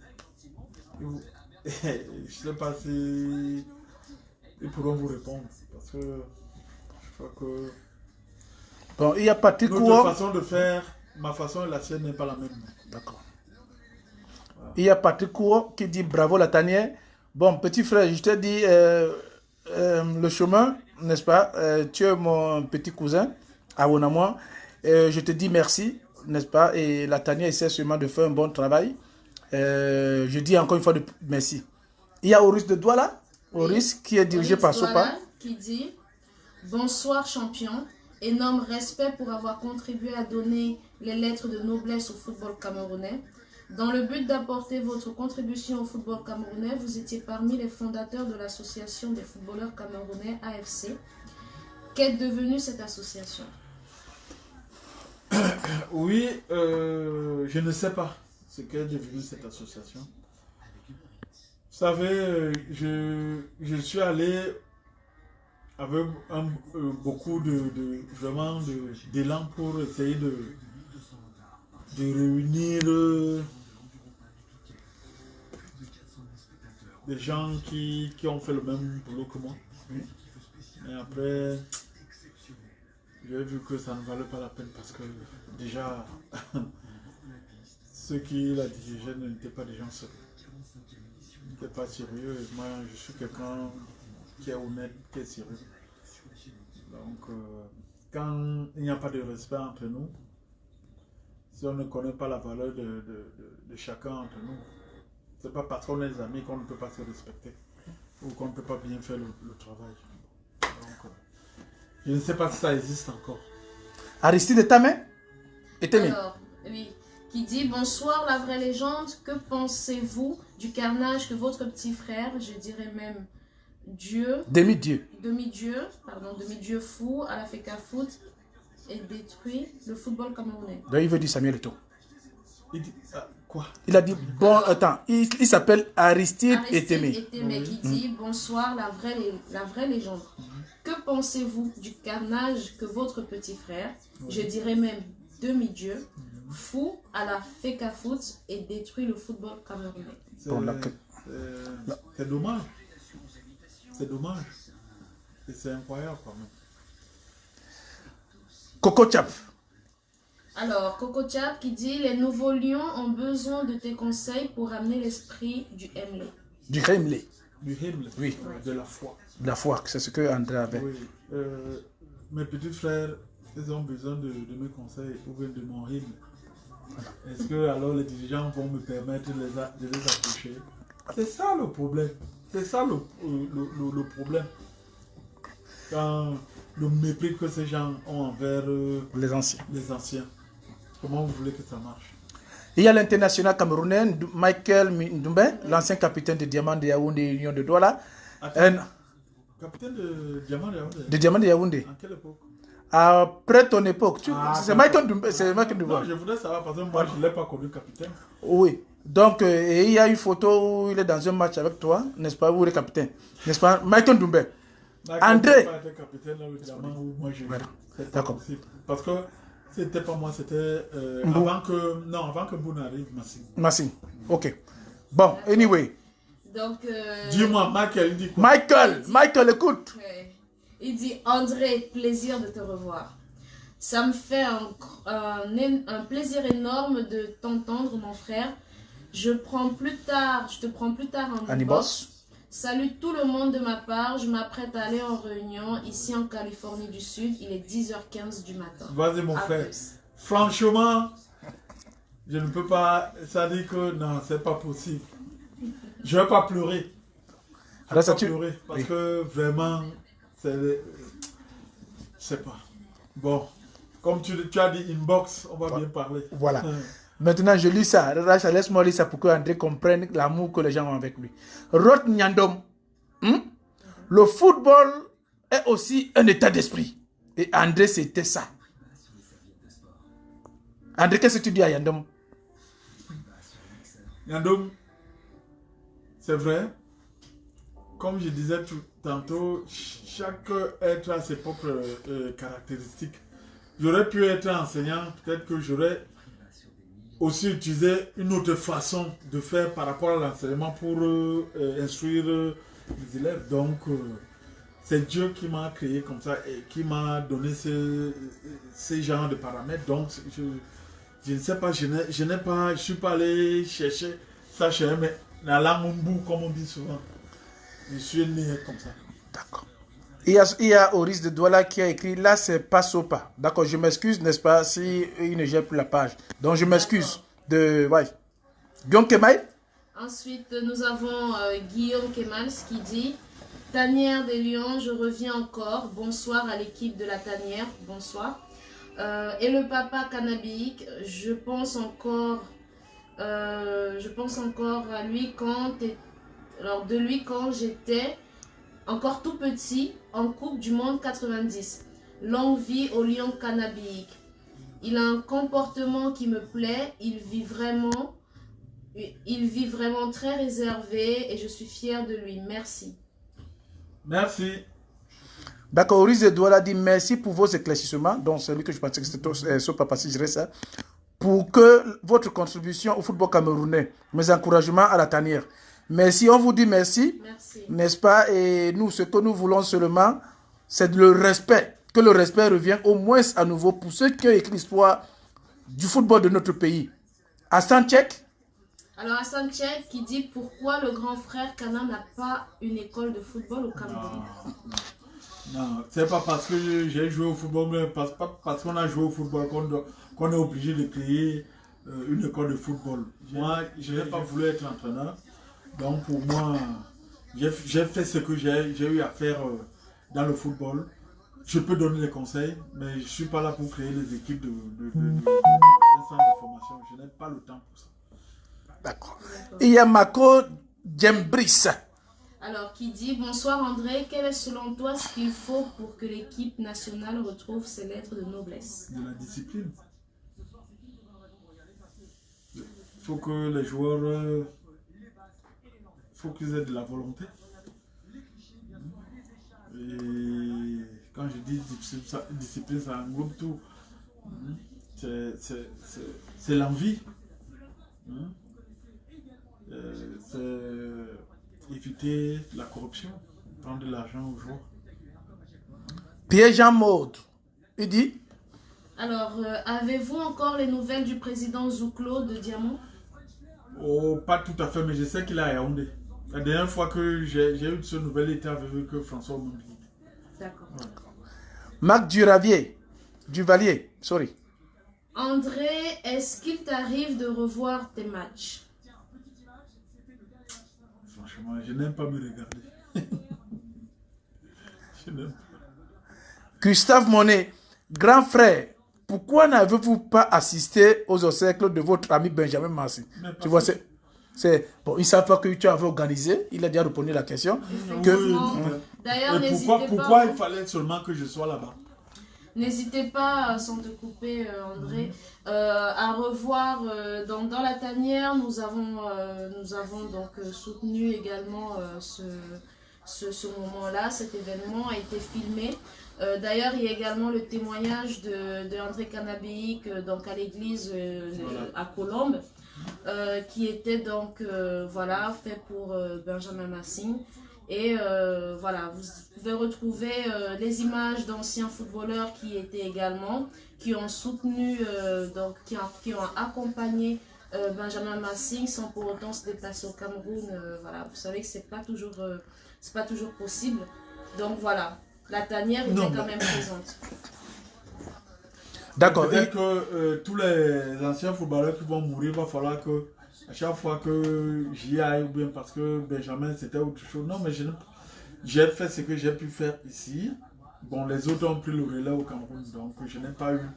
Je ne sais pas si ils pourront vous répondre. Parce que crois que Bon, il y a Patrick notre Kouo. façon de faire, ma façon et la sienne n'est pas la même. D'accord. Il y a Patrick Kouo qui dit bravo la tanière. Bon, petit frère, je te dis le chemin, n'est-ce pas? Tu es mon petit cousin, à moi. Je te dis merci, n'est-ce pas? Et la tanière essaie sûrement de faire un bon travail. Je dis encore une fois merci. Il y a Oris de Douala, Oris qui est dirigé par Sopa. Qui dit bonsoir champion, énorme respect pour avoir contribué à donner les lettres de noblesse au football camerounais. Dans le but d'apporter votre contribution au football camerounais, vous étiez parmi les fondateurs de l'association des footballeurs camerounais AFC. Qu'est devenue cette association? Oui, je ne sais pas ce qu'est devenu cette association. Vous savez, je suis allé avec beaucoup vraiment d'élan pour essayer de réunir des gens qui ont fait le même boulot que moi. Et après, j'ai vu que ça ne valait pas la peine parce que déjà, ceux qui la dirigeaient n'étaient pas des gens sérieux. Ils n'étaient pas sérieux et moi je suis quelqu'un qui est honnête, qui est sérieux. Donc, quand il n'y a pas de respect entre nous, si on ne connaît pas la valeur de chacun entre nous, c'est pas parce qu'on est des amis qu'on ne peut pas se respecter ou qu'on ne peut pas bien faire le travail. Donc, je ne sais pas si ça existe encore. Aristide Tamé Etemé. Alors, oui, qui dit bonsoir la vraie légende, que pensez-vous du carnage que votre petit frère, je dirais même Dieu, Demi-dieu. demi-dieu fou à la FECA Foot et détruit le football camerounais? Donc il veut dire Samuel Eto'o. Il dit, quoi? Il a dit, bon, attends, il s'appelle Aristide Etemé. Etemé qui dit bonsoir la vraie légende. Que pensez-vous du carnage que votre petit frère, je dirais même demi-dieu, fou à la FECA Foot et détruit le football camerounais? C'est dommage. C'est dommage. Et c'est incroyable quand même. Coco Chap. Alors, Coco Chap qui dit les nouveaux lions ont besoin de tes conseils pour amener l'esprit du Hemley. Du Hemley. Du Hemley. Oui. De la foi. De la foi, c'est ce que André avait. Oui. Mes petits frères, ils ont besoin de mes conseils ou bien de mon Hemley. Est-ce que alors les dirigeants vont me permettre de les approcher? C'est ça le problème. C'est ça le problème. Quand le mépris que ces gens ont envers les anciens. Comment vous voulez que ça marche? Il y a l'international camerounais, Michael Ndoumbe, l'ancien capitaine de Diamant de Yaoundé et Union de Douala. Capitaine de Diamant de Yaoundé? De Diamant de Yaoundé. En quelle époque? Après ton époque. C'est Michael Ndoumbe. Non, je voudrais savoir parce que moi je ne l'ai pas connu capitaine. Oui. Donc, il y a une photo où il est dans un match avec toi, n'est-ce pas, où il est capitaine, n'est-ce pas, Michael Ndoumbe. André. Pas été capitaine là, Diamant où moi je. Voilà. D'accord. Parce que c'était pas moi, c'était avant que Mbou n'arrive, Massine. Ok. Bon, anyway. Donc. Dis-moi, Michael, il dit quoi? Michael, écoute. Il dit André, plaisir de te revoir. Ça me fait un plaisir énorme de t'entendre, mon frère. Je te prends plus tard en inbox. Salut tout le monde de ma part. Je m'apprête à aller en réunion ici en Californie du Sud. Il est 10h15 du matin. Vas-y mon frère. Franchement, je ne peux pas. Ça dit que non, c'est pas possible. Je vais pas pleurer. Je vais pas pleurer parce que vraiment, c'est. Je sais pas. Bon, comme tu as dit inbox, on va bien parler. Voilà. Maintenant, je lis ça. Racha, laisse-moi lire ça pour que André comprenne l'amour que les gens ont avec lui. Rod Nyandom. Le football est aussi un état d'esprit. Et André, c'était ça. André, qu'est-ce que tu dis à Nyandom? Nyandom, c'est vrai. Comme je disais tantôt, chaque être a ses propres caractéristiques. J'aurais pu être enseignant, peut-être que j'aurais aussi utilisé une autre façon de faire par rapport à l'enseignement pour instruire les élèves. Donc, c'est Dieu qui m'a créé comme ça et qui m'a donné ces genres de paramètres. Donc, je ne sais pas, je suis pas allé chercher ça chez eux, mais la langue au bout, comme on dit souvent. Je suis né comme ça. D'accord. Il y a Oris de Douala qui a écrit, là c'est pas Sopa. D'accord, je m'excuse, n'est-ce pas, si il ne gère plus la page. Donc je m'excuse de... Ouais. Guillaume Kemaï. Ensuite, nous avons Guillaume Kemals qui dit Tanière des Lions, je reviens encore. Bonsoir à l'équipe de la Tanière. Bonsoir. Et le papa Cannabik, je pense encore à lui de lui quand j'étais encore tout petit en Coupe du Monde 90. Longue vie au Lion Cannabik. Il a un comportement qui me plaît. Il vit vraiment très réservé et je suis fière de lui. Merci. Merci. D'accord, Oris de Douala dit merci pour vos éclaircissements. Donc celui que je pensais que c'était Sopa, si je dirais ça. Pour que votre contribution au football camerounais, mes encouragements à la tanière. Merci, on vous dit merci. Merci. N'est-ce pas? Et nous, ce que nous voulons seulement, c'est le respect. Que le respect revienne au moins à nouveau pour ceux qui ont écrit l'histoire du football de notre pays. Hassan Tchèque. Alors Hassan Tchèque qui dit pourquoi le grand frère Kana n'a pas une école de football au Cameroun. Non, c'est pas parce que j'ai joué au football, mais parce qu'on a joué au football qu'on est obligé de créer une école de football. Moi, je n'ai pas voulu être entraîneur. Donc pour moi, j'ai fait ce que j'ai eu à faire dans le football. Je peux donner des conseils, mais je ne suis pas là pour créer les équipes de centre de formation. Je n'ai pas le temps pour ça. D'accord. Il y a Mako Djembris. Alors, qui dit bonsoir André, quel est selon toi ce qu'il faut pour que l'équipe nationale retrouve ses lettres de noblesse? De la discipline. Il faut que les joueurs, faut qu'ils aient de la volonté. Et quand je dis discipline, ça englobe tout. C'est l'envie. C'est éviter la corruption, prendre de l'argent aux joueurs. Pierre-Jean Maud, il dit. Alors, avez-vous encore les nouvelles du président Zouklo de Diamant? Oh, pas tout à fait, mais je sais qu'il est à Yaoundé. La dernière fois que j'ai eu de ce nouvel état avec que François m'a dit. D'accord. Ouais. Marc Duvalier, sorry. André, est-ce qu'il t'arrive de revoir tes matchs? Franchement, je n'aime pas me regarder. Je n'aime pas. Gustave Monet, grand frère, pourquoi n'avez-vous pas assisté aux obsèques de votre ami Benjamin Massi? Tu vois, bon, il ne savent pas que tu avais organisé. Il a déjà répondu à la question. D'ailleurs, pourquoi il fallait seulement que je sois là-bas? N'hésitez pas, sans te couper, André, à revoir dans la tanière. Nous avons donc soutenu également ce moment-là. Cet événement a été filmé. D'ailleurs, il y a également le témoignage de André Cannabik donc à l'église à Colombes, qui était donc voilà, fait pour Benjamin Massing. Et voilà, vous pouvez retrouver les images d'anciens footballeurs qui ont soutenu, donc qui ont accompagné Benjamin Massing sans pour autant se déplacer au Cameroun. Voilà, vous savez que c'est pas toujours possible. Donc voilà, la tanière était quand même présente. D'accord. Peut-être que tous les anciens footballeurs qui vont mourir, il va falloir que à chaque fois que j'y aille, ou bien parce que Benjamin c'était autre chose. Non, mais j'ai fait ce que j'ai pu faire ici. Bon, les autres ont pris le relais au Cameroun, donc je n'ai pas eu,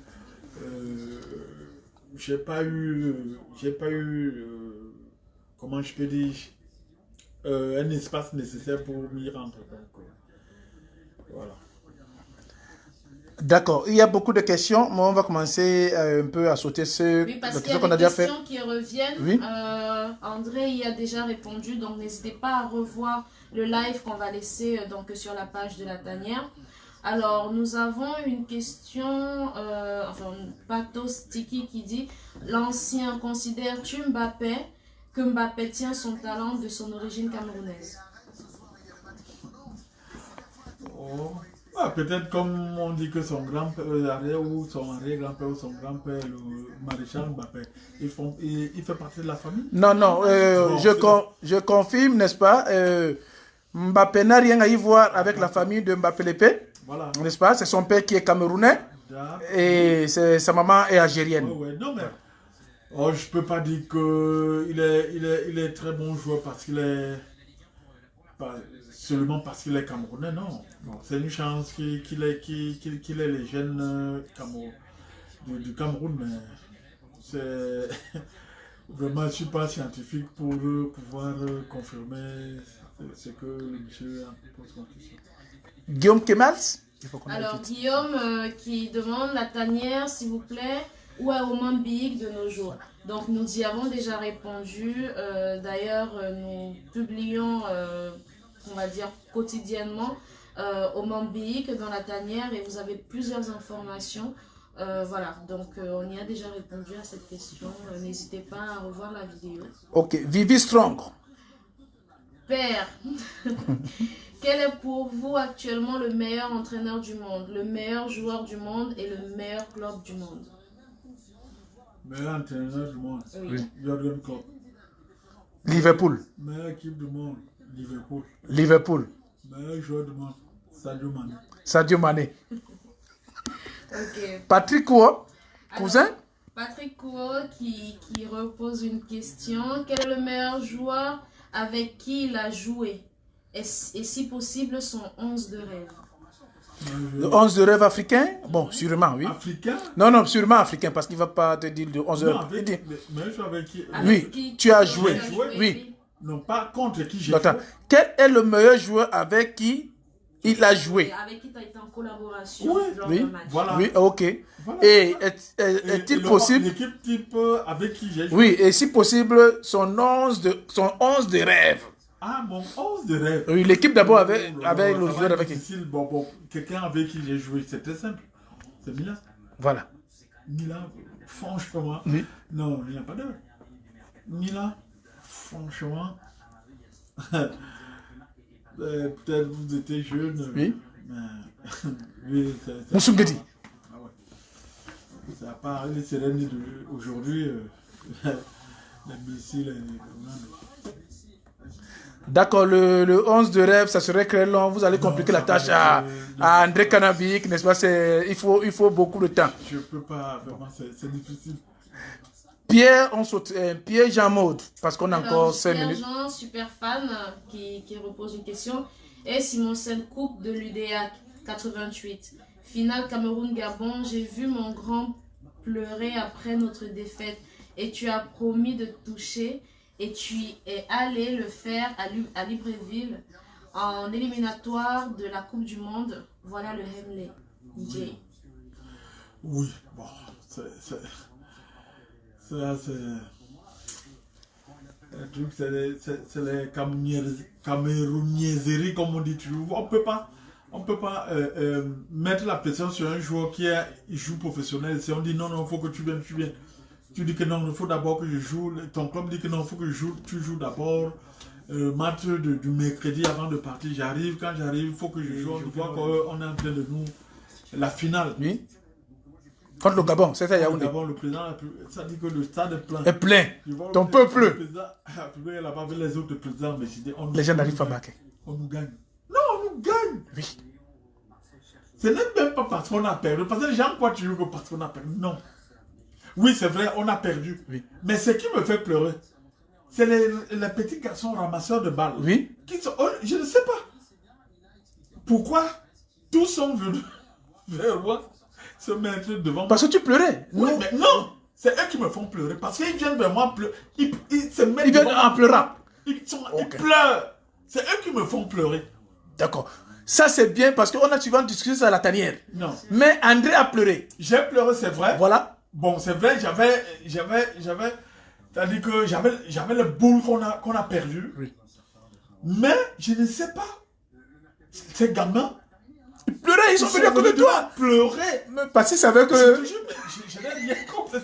comment je peux dire, un espace nécessaire pour m'y rendre. Donc, voilà. D'accord, il y a beaucoup de questions, mais on va commencer un peu à sauter oui, parce qu'il y a des questions qui reviennent. Oui. André y a déjà répondu, donc n'hésitez pas à revoir le live qu'on va laisser donc, sur la page de la tanière. Alors, nous avons une question, Patos Tiki qui dit « L'ancien, considères-tu que Mbappé tient son talent de son origine camerounaise ?» peut-être comme on dit que son grand-père, ou son arrière-grand-père ou son grand-père, le maréchal Mbappé, il fait partie de la famille. Non, non, je confirme, n'est-ce pas? Mbappé n'a rien à y voir avec la famille de Mbappé Lépé, voilà. N'est-ce pas? C'est son père qui est camerounais et sa maman est algérienne. Non, mais je peux pas dire qu'il est très bon joueur parce qu'il est... seulement parce qu'il est camerounais, non. C'est une chance qu'il ait les jeunes du Cameroun, mais c'est... Vraiment, je ne suis pas scientifique pour pouvoir confirmer ce que le monsieur pose comme question. Guillaume Kemals? Alors, Guillaume qui demande la tanière, s'il vous plaît, où est Oman Big de nos jours? Donc, nous y avons déjà répondu. D'ailleurs, nous publions, on va dire, quotidiennement Oman Big dans la tanière et vous avez plusieurs informations. Voilà, donc on y a déjà répondu à cette question. N'hésitez pas à revoir la vidéo. Ok, Vivi Strong. Père, quel est pour vous actuellement le meilleur entraîneur du monde, le meilleur joueur du monde et le meilleur club du monde? Meilleur entraîneur du monde, Oui. Jürgen Klopp. Liverpool. Meilleure équipe du monde, Liverpool. Liverpool. Meilleur joueur du monde, Sadio Mané. Sadio Mané. Ok. Patrick Kouo, cousin. Alors, Patrick Kouo qui repose une question. Quel est le meilleur joueur avec qui il a joué et si possible son 11 de rêve? Le 11 de rêve africain? Bon, sûrement, oui. Africain? Non, non, sûrement africain, parce qu'il ne va pas te dire le 11 de Non, rêve. avec qui? Oui, tu as joué. Oui. Non, pas contre qui j'ai Attends, joué. quel est le meilleur joueur avec qui il a joué? Avec qui tu as été en collaboration Oui, lors oui, d'un match. Voilà. Oui, ok. Voilà. Et est-il possible? L'équipe type avec qui j'ai joué. Oui, et si possible, son 11 de rêve. Ah, mon 11 de rêve. Oui, l'équipe d'abord avec Ça le va joueur être avec qui. difficile. Bon, quelqu'un avec qui j'ai joué, c'est très simple. C'est Milan. Voilà. Milan, franchement. Oui. Non, il n'y a pas d'heure. Milan, franchement. Peut-être vous étiez jeune. Oui. Mais, oui, Moussou Guedi. Ah ouais. Ça n'a pas arrivé, c'est l'année d'aujourd'hui. Les missiles, D'accord, le 11 de rêve, ça serait très long. Vous allez compliquer la tâche à André Canabic, n'est-ce pas? Il faut beaucoup de temps. je ne peux pas, vraiment, c'est difficile. Pierre, Pierre Jean Maud, parce qu'on a Alors, encore 5 Pierre minutes. Jean, super fan, qui repose une question. Et Simonsen Coupe de l'UDA 88. Finale Cameroun-Gabon, j'ai vu mon grand pleurer après notre défaite. Et tu as promis de toucher. Et tu es allé le faire à Libreville en éliminatoire de la Coupe du Monde. Voilà le Hemley. DJ. Oui, bon, c'est les camerouniaiseries, comme on dit toujours. On peut pas mettre la pression sur un joueur qui joue professionnel. Si on dit non, il faut que tu viennes. Tu dis que non, il faut d'abord que je joue. Ton club dit que non, il faut que tu joues d'abord. Match du mercredi avant de partir. Quand j'arrive, il faut que je joue. On voit qu'on est en train de nous. La finale. Oui. Contre le Gabon, c'est ça, Yaoundé. D'abord, le président, ça dit que le stade est plein. Est plein. Ton peuple. Le président, il n'a pas vu les autres présidents, mais Les gens n'arrivent pas à marquer. On nous gagne. Non, on nous gagne. Oui. Ce n'est même pas parce qu'on a perdu. Parce que les gens croient toujours que parce qu'on a perdu. Non. Oui, c'est vrai, on a perdu. Oui. Mais ce qui me fait pleurer, c'est les petits garçons ramasseurs de balles. Oui. Je ne sais pas. Pourquoi tous sont venus vers moi se mettre devant moi. Parce que tu pleurais. Oui, mais non, c'est eux qui me font pleurer. Parce qu'ils viennent vers moi pleurer. Ils se mettent Ils viennent devant en pleurant. Ils pleurent. C'est eux qui me font pleurer. D'accord. Ça, c'est bien parce qu'on a souvent discuté ça à la tanière. Non. Mais André a pleuré. J'ai pleuré, c'est vrai. Voilà. Bon, c'est vrai, c'est-à-dire que j'avais le boule qu'on a perdu. Oui. Mais je ne sais pas. Ces gamins, Ils pleuraient, ils sont venus à côté de toi. Pleurer. Parce qu'ils savaient que... Je n'ai rien compris.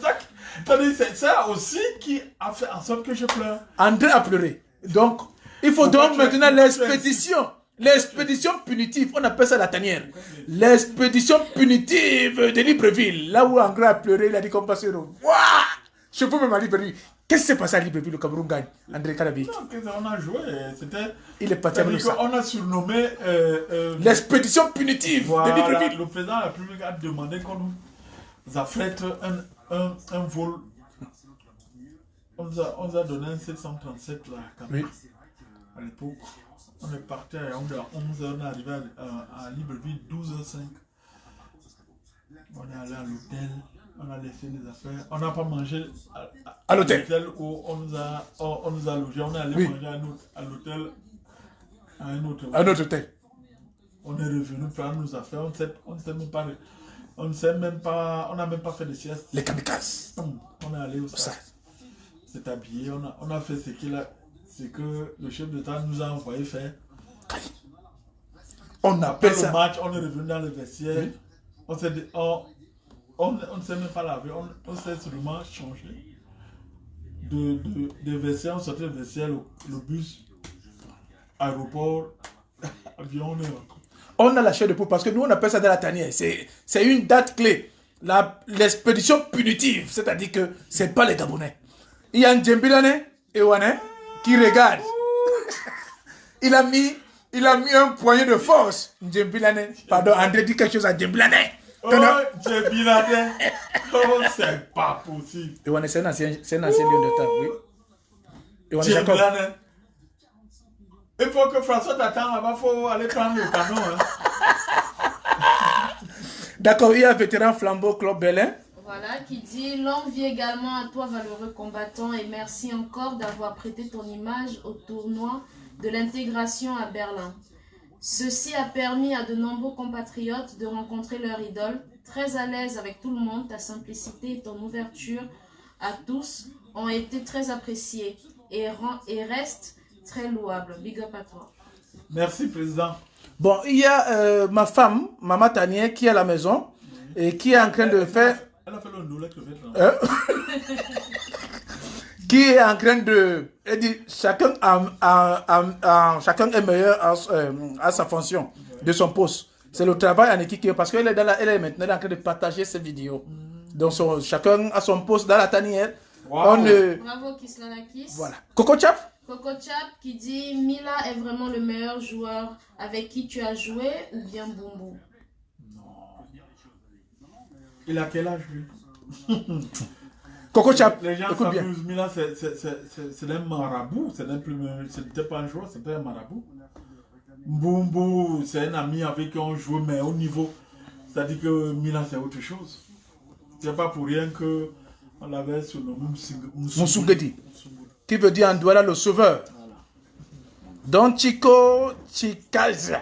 C'est ça aussi qui a fait en sorte que je pleure. André a pleuré. Donc, il faut donc maintenant l'expédition. L'expédition punitive, on appelle ça la tanière. L'expédition punitive de Libreville. Là où Angra a pleuré, il a dit qu'on passe au Wouah! Je peux même à Libreville. Qu'est-ce qui s'est passé à Libreville? Le Cameroun gagne. André Karabi. Non, on a joué. Il est parti avec ça. On a surnommé. L'expédition punitive de Libreville. Le président de la République a demandé qu'on nous affrète un vol. On nous a donné un 737 là, quand même. Oui. À l'époque. On est parti à Yaoundé à 11h, on est arrivé à Libreville 12h05. On est allé à l'hôtel, on a laissé les affaires. On n'a pas mangé à l'hôtel où on nous a logés. On est allé manger à l'hôtel, à un autre hôtel. On est revenu prendre nos affaires. On n'a même pas fait de sieste. Les kamikazes. On est allé au stade. C'est habillé. On a fait ce que le chef d'État nous a envoyé faire. On appelle Après ça. le match, on est revenu dans le vestiaire. On ne s'est même pas lavé. On s'est seulement changé. De vestiaire, on sortait le vestiaire, le bus, aéroport, avion, on est rentré. On a la chair de poule parce que nous on appelle ça de la tanière. C'est une date clé. L'expédition punitive, c'est-à-dire que c'est pas les Gabonais. Il y a un Djembilane et Wane qui regarde. il a mis un poignet de force. Djembilane. Pardon, André dit quelque chose à Djembilane. Oh, Djembilane. Oh, c'est pas possible. Et Wane, c'est un ancien lion de table, oui. Et Wane Jacob. Djembilane. Il faut que François t'attende là-bas, il faut aller prendre le canon. D'accord, il y a un vétéran flambeau Claude Bellin. Voilà, qui dit longue vie également à toi, valeureux combattant, et merci encore d'avoir prêté ton image au tournoi de l'intégration à Berlin. Ceci a permis à de nombreux compatriotes de rencontrer leur idole. Très à l'aise avec tout le monde, ta simplicité et ton ouverture à tous ont été très appréciés et restent très louables. Big up à toi. Merci, Président. Bon, il y a ma femme, Maman Tania, qui est à la maison et qui est en train de faire... Elle a fait le noulet crevette. Qui est en train de... Elle dit, chacun est meilleur à sa fonction, de son poste. C'est le travail en équipe, parce qu'elle est maintenant en train de partager ses vidéos. Donc, chacun a son poste dans la tanière. Wow. Bravo, Kislanakis. Voilà. Coco Chap. Coco Chap qui dit Mila est vraiment le meilleur joueur avec qui tu as joué ou bien Bumbu? Il a quel âge, lui? Coco Chap, les gens écoute bien. s'amusent, Mila, c'est un marabout. C'était pas un joueur, c'était un marabout. Bumbu, c'est un ami avec qui on joue, mais au niveau. C'est-à-dire que Mila, c'est autre chose. C'est pas pour rien qu'on l'avait surnommé Moussouguedi, qui veut dire en Douala le sauveur. Voilà. Donc Chico Chikayar.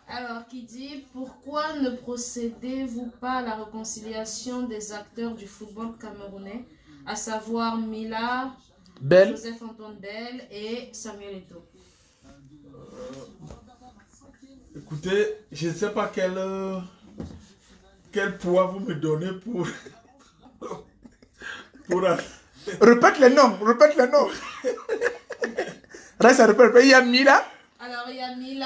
Alors, qui dit pourquoi ne procédez-vous pas à la réconciliation des acteurs du football camerounais, à savoir Mila, Bell, Joseph-Antoine Bell et Samuel Eto'o? Écoutez, je ne sais pas quel poids vous me donnez pour Répète les noms. Reste à répéter. Il y a Mila. Alors, il y a Mila,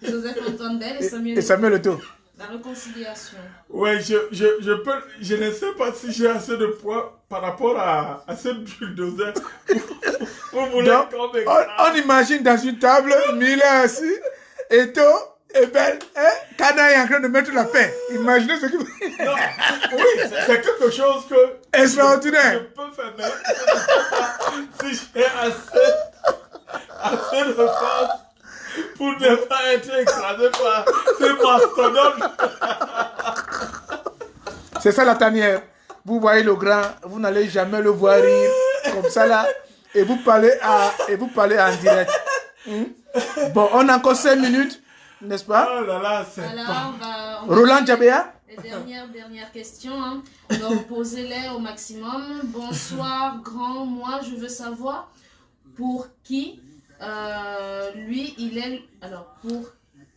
Joseph-Antoine Bell et Samuel Eto'o. La réconciliation. Oui, je ne sais pas si j'ai assez de poids par rapport à ce bulldozer. Donc, on imagine dans une table, Mila assis, Eto'o et Bell, Kana est en train de mettre la paix. Imaginez ce que... Non, oui, c'est quelque chose que... extraordinaire. Je peux faire, mais si j'ai assez de force pour ne pas être écrasé par ces mastodontes. C'est ça la tanière. Vous voyez le grand, vous n'allez jamais le voir rire comme ça là. Et vous parlez en direct. Bon, on a encore 5 minutes, n'est-ce pas? Oh là là, c'est Alors, Roland Djabéa. Les dernières questions, hein. Donc posez-les au maximum. Bonsoir, grand. Moi, je veux savoir pour qui lui, il est... Alors,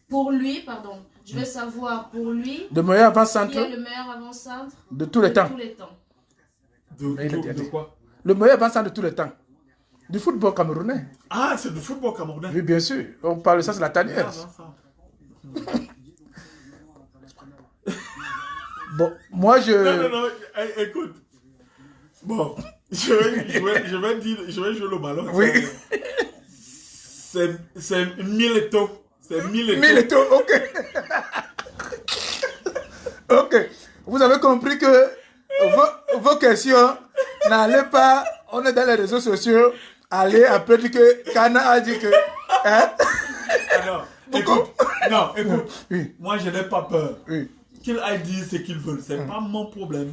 pour lui, pardon. Je veux savoir pour lui... Le meilleur avant-centre. Qui est le meilleur avant-centre de tous les temps. de quoi? Le meilleur avant-centre de tous les temps. Du football camerounais. Ah, c'est du football camerounais. Oui, bien sûr. On parle de ça, c'est la tanière. Bon, moi je... Non, écoute. Bon, je vais jouer le ballon. Oui. C'est 1000 étos. C'est 1000 étos. 1000 étos, ok. Ok. Vous avez compris que vos questions n'allez pas... On est dans les réseaux sociaux. Allez après dire que Kana a dit que... Hein? Alors, écoute. Non, écoute. Oui. Moi, je n'ai pas peur. Oui. Qu'ils aillent dire ce qu'ils veulent. C'est pas mon problème.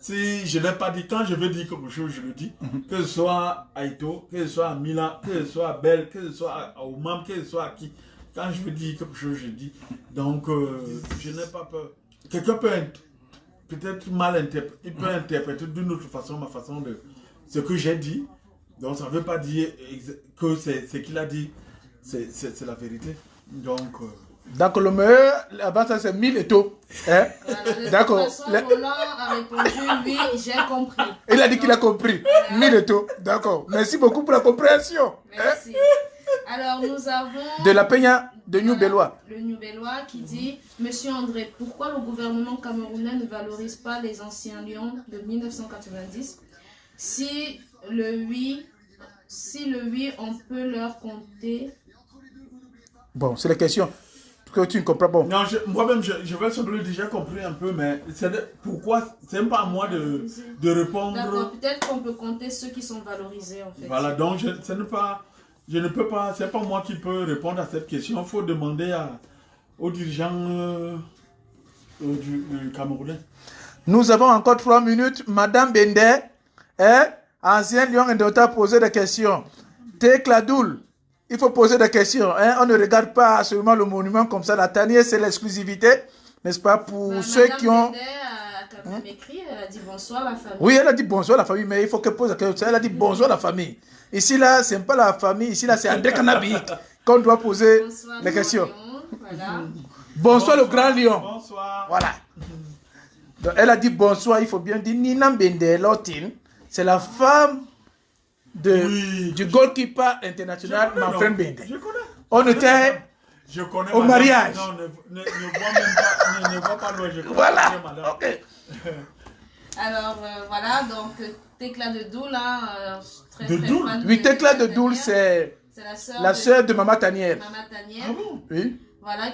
Si je n'ai pas dit, quand je veux dire quelque chose, je le dis. Que ce soit à Ito, que ce soit à Milan, que ce soit à Belle, que ce soit à Oumam, que ce soit à qui. Quand je veux dire quelque chose, je dis. Donc, je n'ai pas peur. Quelqu'un peut peut-être mal interpréter. Il peut interpréter d'une autre façon ma façon de ce que j'ai dit. Donc, ça ne veut pas dire que c'est ce qu'il a dit. C'est la vérité. Donc... Donc le meilleur, là-bas, ça c'est 1000 étos. Hein? Voilà, D'accord. Roland a répondu oui, j'ai compris. Il a dit qu'il a compris. 1000 étos. D'accord. Merci beaucoup pour la compréhension. Merci. Alors nous avons... De la Peña de New Bellois. Le New Bellois qui dit: Monsieur André, pourquoi le gouvernement camerounais ne valorise pas les anciens lions de 1990? Si le oui, on peut leur compter. Bon, c'est la question que tu ne comprends pas. Non, moi-même, je vais sembler déjà compris un peu, mais pourquoi, c'est même pas à moi de répondre. D'accord, peut-être qu'on peut compter ceux qui sont valorisés en fait. Voilà, donc je ne peux pas, c'est pas moi qui peux répondre à cette question. Il faut demander aux dirigeants du Camerounais. Nous avons encore 3 minutes. Madame Bende, ancien lion indomptable, poser des questions. Tekladoul, il faut poser des questions. On ne regarde pas seulement le monument comme ça. La tanière, c'est l'exclusivité, n'est-ce pas, pour ceux qui ont... Bende a quand même écrit, elle a dit bonsoir la famille. Oui, elle a dit bonsoir la famille, mais il faut qu'elle pose la question. Elle a dit bonsoir la famille. Ici, là, ce n'est pas la famille. Ici, là, c'est André Canabi qu'on doit poser Bonsoir, les questions. Lion, voilà. Bonsoir, le grand lion. Bonsoir. Voilà. Donc, elle a dit bonsoir, il faut bien dire Nina Bende Lotine. C'est la femme du goalkeeper international, Manfred Bende. Je connais. On était au mariage. Non, ne vois pas loin. Je connais. Voilà. Madame. Ok. Alors voilà, donc Tekla de Doul, très De Doul? fan Oui, Tekla de Doul, c'est la sœur de Maman Tanière. Maman Tanière. Ah bon? Oui. Voilà,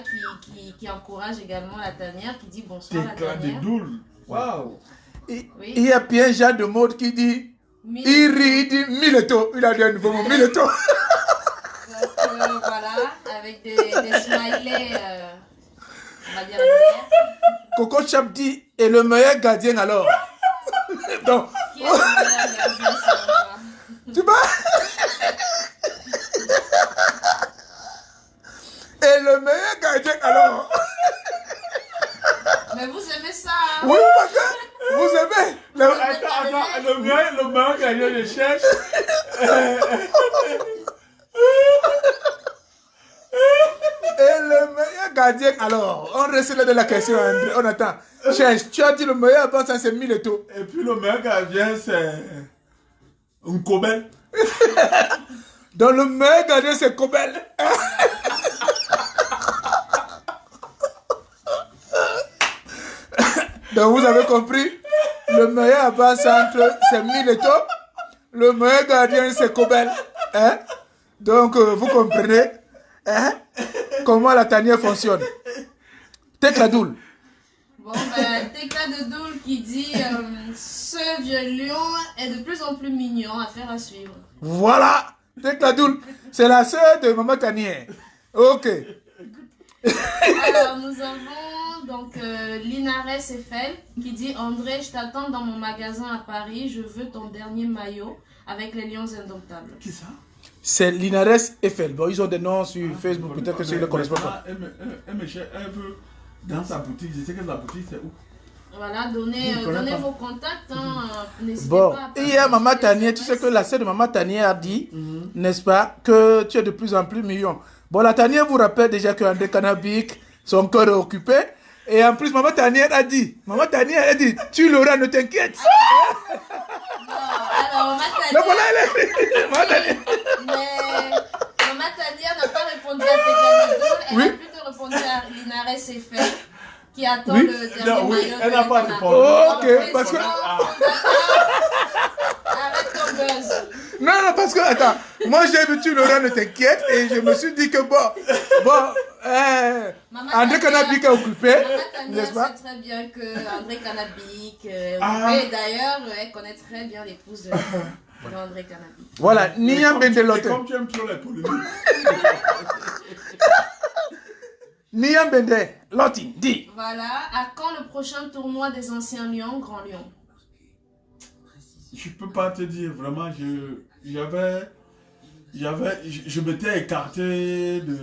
qui encourage également la Tanière, qui dit bonsoir la Tekla de Tanière. Doul. Waouh. Oui. Il y a Pierre-Jean de Mode qui dit il rit, il dit 1000 étos. Il a dit un nouveau mot, 1000 étos. Donc voilà, avec des smileys, on va dire derrière. Coco Chap dit et le meilleur gardien alors. Donc, Qui est le meilleur gardien selon toi? tu vois? Et le meilleur gardien alors. Mais vous aimez ça, hein? Oui, parce que vous aimez. Attends, le meilleur gagnant, je cherche. Et le meilleur gardien alors. On reste là de la question, André. On attend. Cherche, tu as dit le meilleur avant ça, c'est 1000 étos. Et puis le meilleur gardien, c'est Nkobel. Donc le meilleur gardien, c'est Kobel. Donc vous avez compris, le meilleur avant-centre, c'est 1000 étos. Le meilleur gardien, c'est Kobel. Hein? Donc vous comprenez comment la tanière fonctionne. Tekladoul. Bon, ben, Tekla de Doul qui dit ce vieux lion est de plus en plus mignon, affaire à suivre. Voilà, Tekladoul, c'est la sœur de Maman Tanière. Ok. Alors, nous avons donc Linares Eiffel qui dit André, je t'attends dans mon magasin à Paris, je veux ton dernier maillot avec les lions indomptables. Qui ça? C'est Linares Eiffel. Bon, ils ont des noms sur Facebook, peut-être que ceux qui ne le connaissent pas. Elle veut dans sa boutique. Je sais que la boutique, c'est où? Voilà, donnez vos contacts. Hein, n'hésitez Bon, pas à hier, Maman Tanière, tu sais que la sœur de Maman Tanière a dit, n'est-ce pas, que tu es de plus en plus mignon. Bon, la Tanière vous rappelle déjà que André Canabic, son cœur est occupé. Et en plus, maman Tanière a dit, tu l'auras, ne t'inquiète. Non, alors, Le voilà, Maman Tanière. Mais Maman Tania n'a pas répondu à Teganado, elle Oui. a plutôt répondu à Linares Sefer, qui attend Oui. le dernier Non, oui, maillot. elle de n'a pas Ghana. répondu. Oh, ok, parce que... Arrête ton buzz. Non, parce que, attends, moi j'ai vu tu l'auras, ne t'inquiète, et je me suis dit que Maman André Tania- Kanabik est occupé, Maman Tania n'est-ce pas? sait très bien que André Kanabik, Ah. et d'ailleurs, elle connaît très bien l'épouse d'André Kanabik. Voilà, Niam Et Bendelote. comme tu aimes trop les polémiques. Niam Bende, Loti, dis. Voilà, à quand le prochain tournoi des anciens Lions, Grand Lion? Je peux pas te dire, vraiment, je m'étais écarté de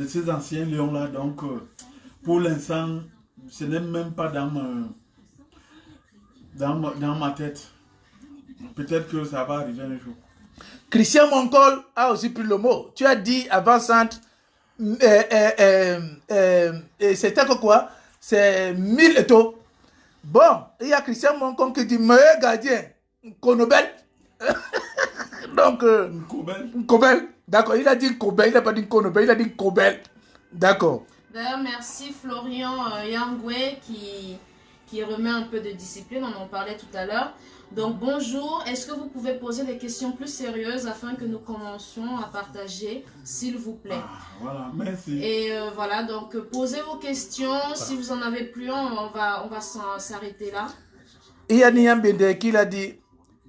ces anciens lions-là, donc pour l'instant, ce n'est même pas dans ma tête. Peut-être que ça va arriver un jour. Christian Moncol a aussi pris le mot. Tu as dit avant-centre, c'était quoi? C'est 1000 étos. Bon, il y a Christian Moncol qui dit meilleur gardien, Konobel. Donc, Kobel. D'accord, il a dit Kobel, il n'a pas dit Konobel, il a dit Kobel. D'accord. D'ailleurs, merci Florian Yangwe qui remet un peu de discipline, on en parlait tout à l'heure. Donc bonjour, est-ce que vous pouvez poser des questions plus sérieuses afin que nous commencions à partager, s'il vous plaît? Voilà, merci. Et voilà, donc posez vos questions, si vous en avez plus, on va s'arrêter là. Il y a Niam Bende qui l'a dit,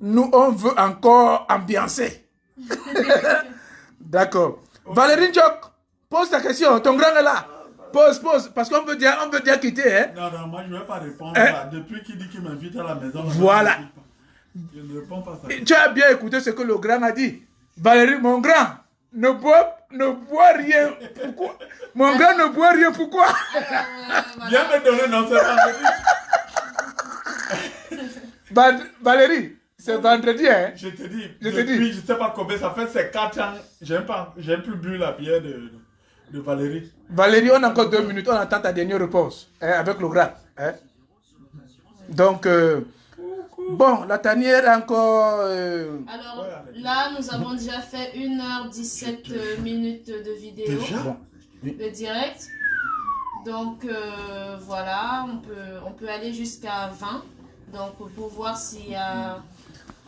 nous on veut encore ambiancer. D'accord. Valérie Njok, pose ta question, ton grand est là. Pose, parce qu'on peut dire quitter. Hein? Non, moi je ne vais pas répondre. Là. Depuis qu'il dit qu'il m'invite à la maison, voilà. Je ne réponds pas à ça. Tu as bien écouté ce que le grand a dit. Valérie, mon grand, ne bois rien. Pourquoi? Mon grand ne boit rien, pourquoi? Viens me donner, non, c'est vendredi. Valérie, c'est vendredi, hein? Je te dis, je ne sais pas combien, ça fait ces 4 ans, j'ai plus bu la bière de Valérie. Valérie, on a encore 2 minutes, on attend ta dernière réponse hein, avec le grand. Hein? Donc, bon, la tanière encore... Alors, là, nous avons déjà fait 1h17 minutes de vidéo, de direct. Donc, voilà, on peut aller jusqu'à 20. Donc, pour voir s'il y a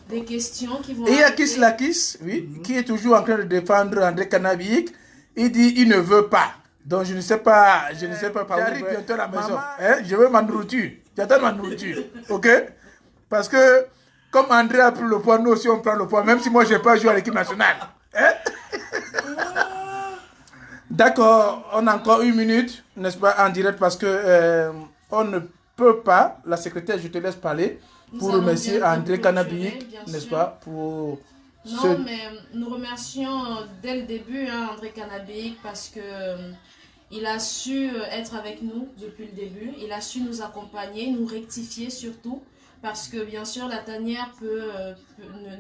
des questions qui vont... Et il y a Kiss la Kiss, oui, qui est toujours en train de défendre André Kanabik. Il dit il ne veut pas. Donc, je ne sais pas par où. J'arrive bientôt à la maison. Hein? Je veux ma nourriture. J'attends ma nourriture. OK? Parce que, comme André a pris le poids, nous aussi on prend le poids, même si moi je n'ai pas joué à l'équipe nationale. Hein? D'accord, on a encore 1 minute, n'est-ce pas, en direct, parce que on ne peut pas, la secrétaire, je te laisse parler, pour remercier André Kanabik, n'est-ce pas, pour... Non, mais nous remercions dès le début André Kanabik parce que il a su être avec nous depuis le début, il a su nous accompagner, nous rectifier surtout, parce que bien sûr la tanière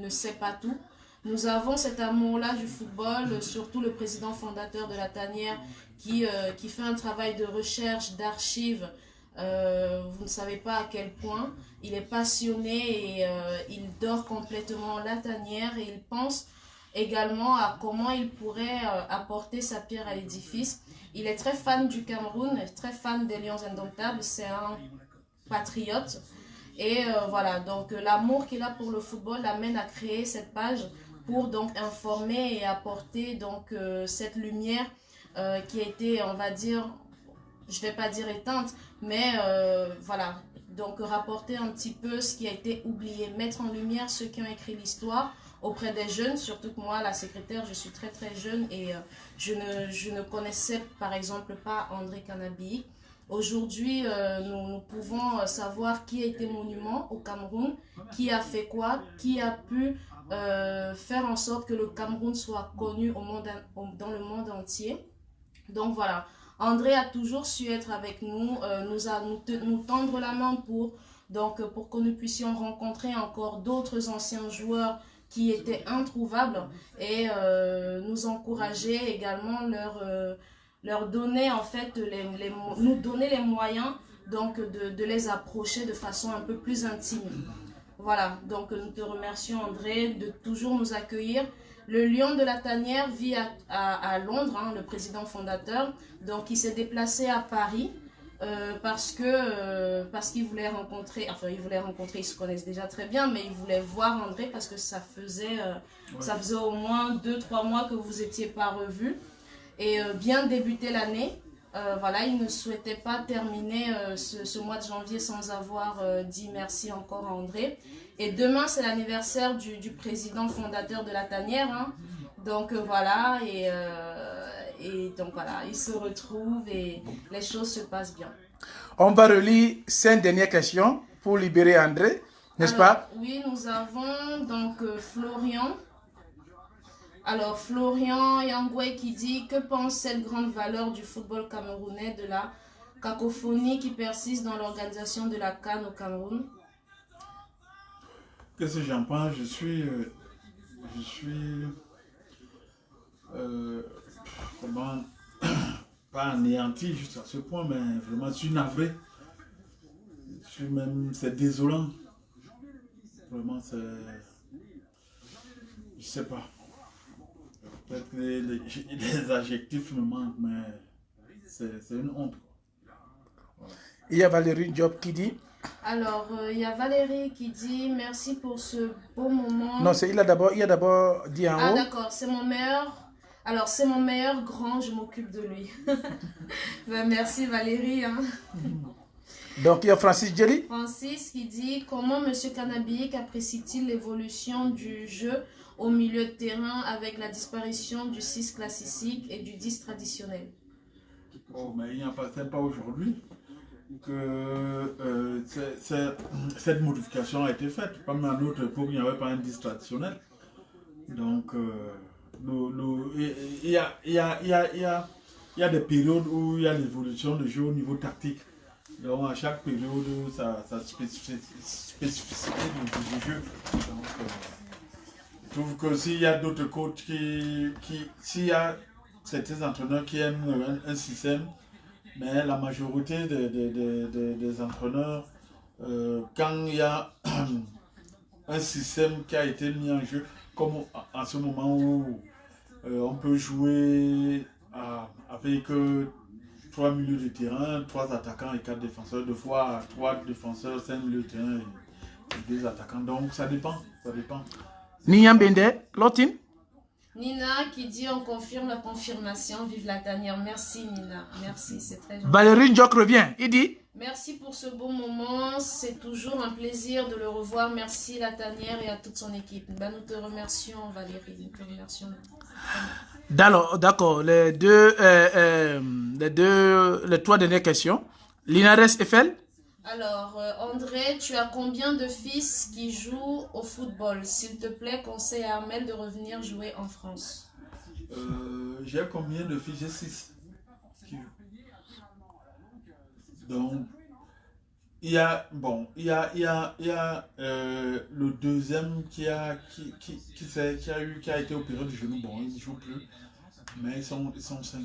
ne sait pas tout. Nous avons cet amour-là du football, surtout le président fondateur de la tanière qui fait un travail de recherche, d'archives. Vous ne savez pas à quel point il est passionné et il dort complètement la tanière et il pense également à comment il pourrait apporter sa pierre à l'édifice. Il est très fan du Cameroun, très fan des Lions Indomptables, c'est un patriote. Et voilà, donc l'amour qu'il a pour le football l'amène à créer cette page pour donc informer et apporter donc cette lumière qui a été, on va dire, je ne vais pas dire éteinte, mais voilà, donc rapporter un petit peu ce qui a été oublié, mettre en lumière ceux qui ont écrit l'histoire auprès des jeunes, surtout que moi, la secrétaire, je suis très très jeune et je ne connaissais par exemple pas André Kanabik. Aujourd'hui, nous pouvons savoir qui a été monument au Cameroun, qui a fait quoi, qui a pu faire en sorte que le Cameroun soit connu dans le monde entier. Donc voilà, André a toujours su être avec nous, nous tendre la main pour que nous puissions rencontrer encore d'autres anciens joueurs qui étaient introuvables et nous encourager également leur donner en fait, nous donner les moyens donc de les approcher de façon un peu plus intime. Voilà, donc nous te remercions André de toujours nous accueillir. Le lion de la tanière vit à Londres, hein, le président fondateur, donc il s'est déplacé à Paris parce qu'il voulait rencontrer, ils se connaissent déjà très bien, mais il voulait voir André parce que ça faisait au moins 2-3 mois que vous n'étiez pas revus. Et bien débuter l'année, voilà, il ne souhaitait pas terminer ce mois de janvier sans avoir dit merci encore à André. Et demain, c'est l'anniversaire du président fondateur de la tanière. Hein. Donc voilà, et donc voilà, ils se retrouvent et les choses se passent bien. On va relire 5 dernières questions pour libérer André, n'est-ce pas? Oui, nous avons donc Florian. Alors, Florian Yangwe qui dit « Que pense cette grande valeur du football camerounais de la cacophonie qui persiste dans l'organisation de la CAN au Cameroun ?» Qu'est-ce que j'en pense? Je suis vraiment pas anéanti jusqu'à ce point, mais vraiment je suis navré. C'est désolant. Vraiment, je sais pas. Peut-être que les adjectifs me manquent, mais c'est une honte. Voilà. Il y a Valérie Diop qui dit. Alors, il y a Valérie qui dit merci pour ce beau moment. Non, il a d'abord dit en haut. Ah d'accord, c'est mon meilleur. Alors, c'est mon meilleur grand, je m'occupe de lui. Ben, merci Valérie. Hein. Donc, il y a Francis Djeli. Francis qui dit comment M. Cannabik apprécie-t-il l'évolution du jeu au milieu de terrain avec la disparition du 6 classique et du 10 traditionnel? Oh, mais il n'y a pas aujourd'hui que cette modification a été faite. Comme à notre époque, il n'y avait pas un 10 traditionnel. Donc, il y a des périodes où il y a l'évolution du jeu au niveau tactique. Donc, à chaque période, sa spécificité du jeu. Donc, je trouve que s'il y a d'autres coachs s'il y a certains entraîneurs qui aiment un système, mais la majorité des entraîneurs, quand il y a un système qui a été mis en jeu, comme à ce moment où on peut jouer avec 3 milieux de terrain, 3 attaquants et 4 défenseurs, 2 fois 3 défenseurs, 5 milieux de terrain et 2 attaquants. Donc ça dépend. Niam Bende, Lotine. Nina qui dit on confirme la confirmation, vive la tanière. Merci Nina, merci, c'est très gentil. Valérie Ndiok revient, il dit. Merci pour ce beau moment, c'est toujours un plaisir de le revoir. Merci la tanière et à toute son équipe. Ben, nous te remercions Valérie, nous te remercions. D'accord, les 3 dernières questions. Linares Eiffel. Alors, André, tu as combien de fils qui jouent au football? S'il te plaît, conseille à Armel de revenir jouer en France. J'ai combien de fils? J'ai 6 qui jouent. Donc, il y a le deuxième qui a été opéré du genou. Bon, il ne joue plus, mais ils sont 5.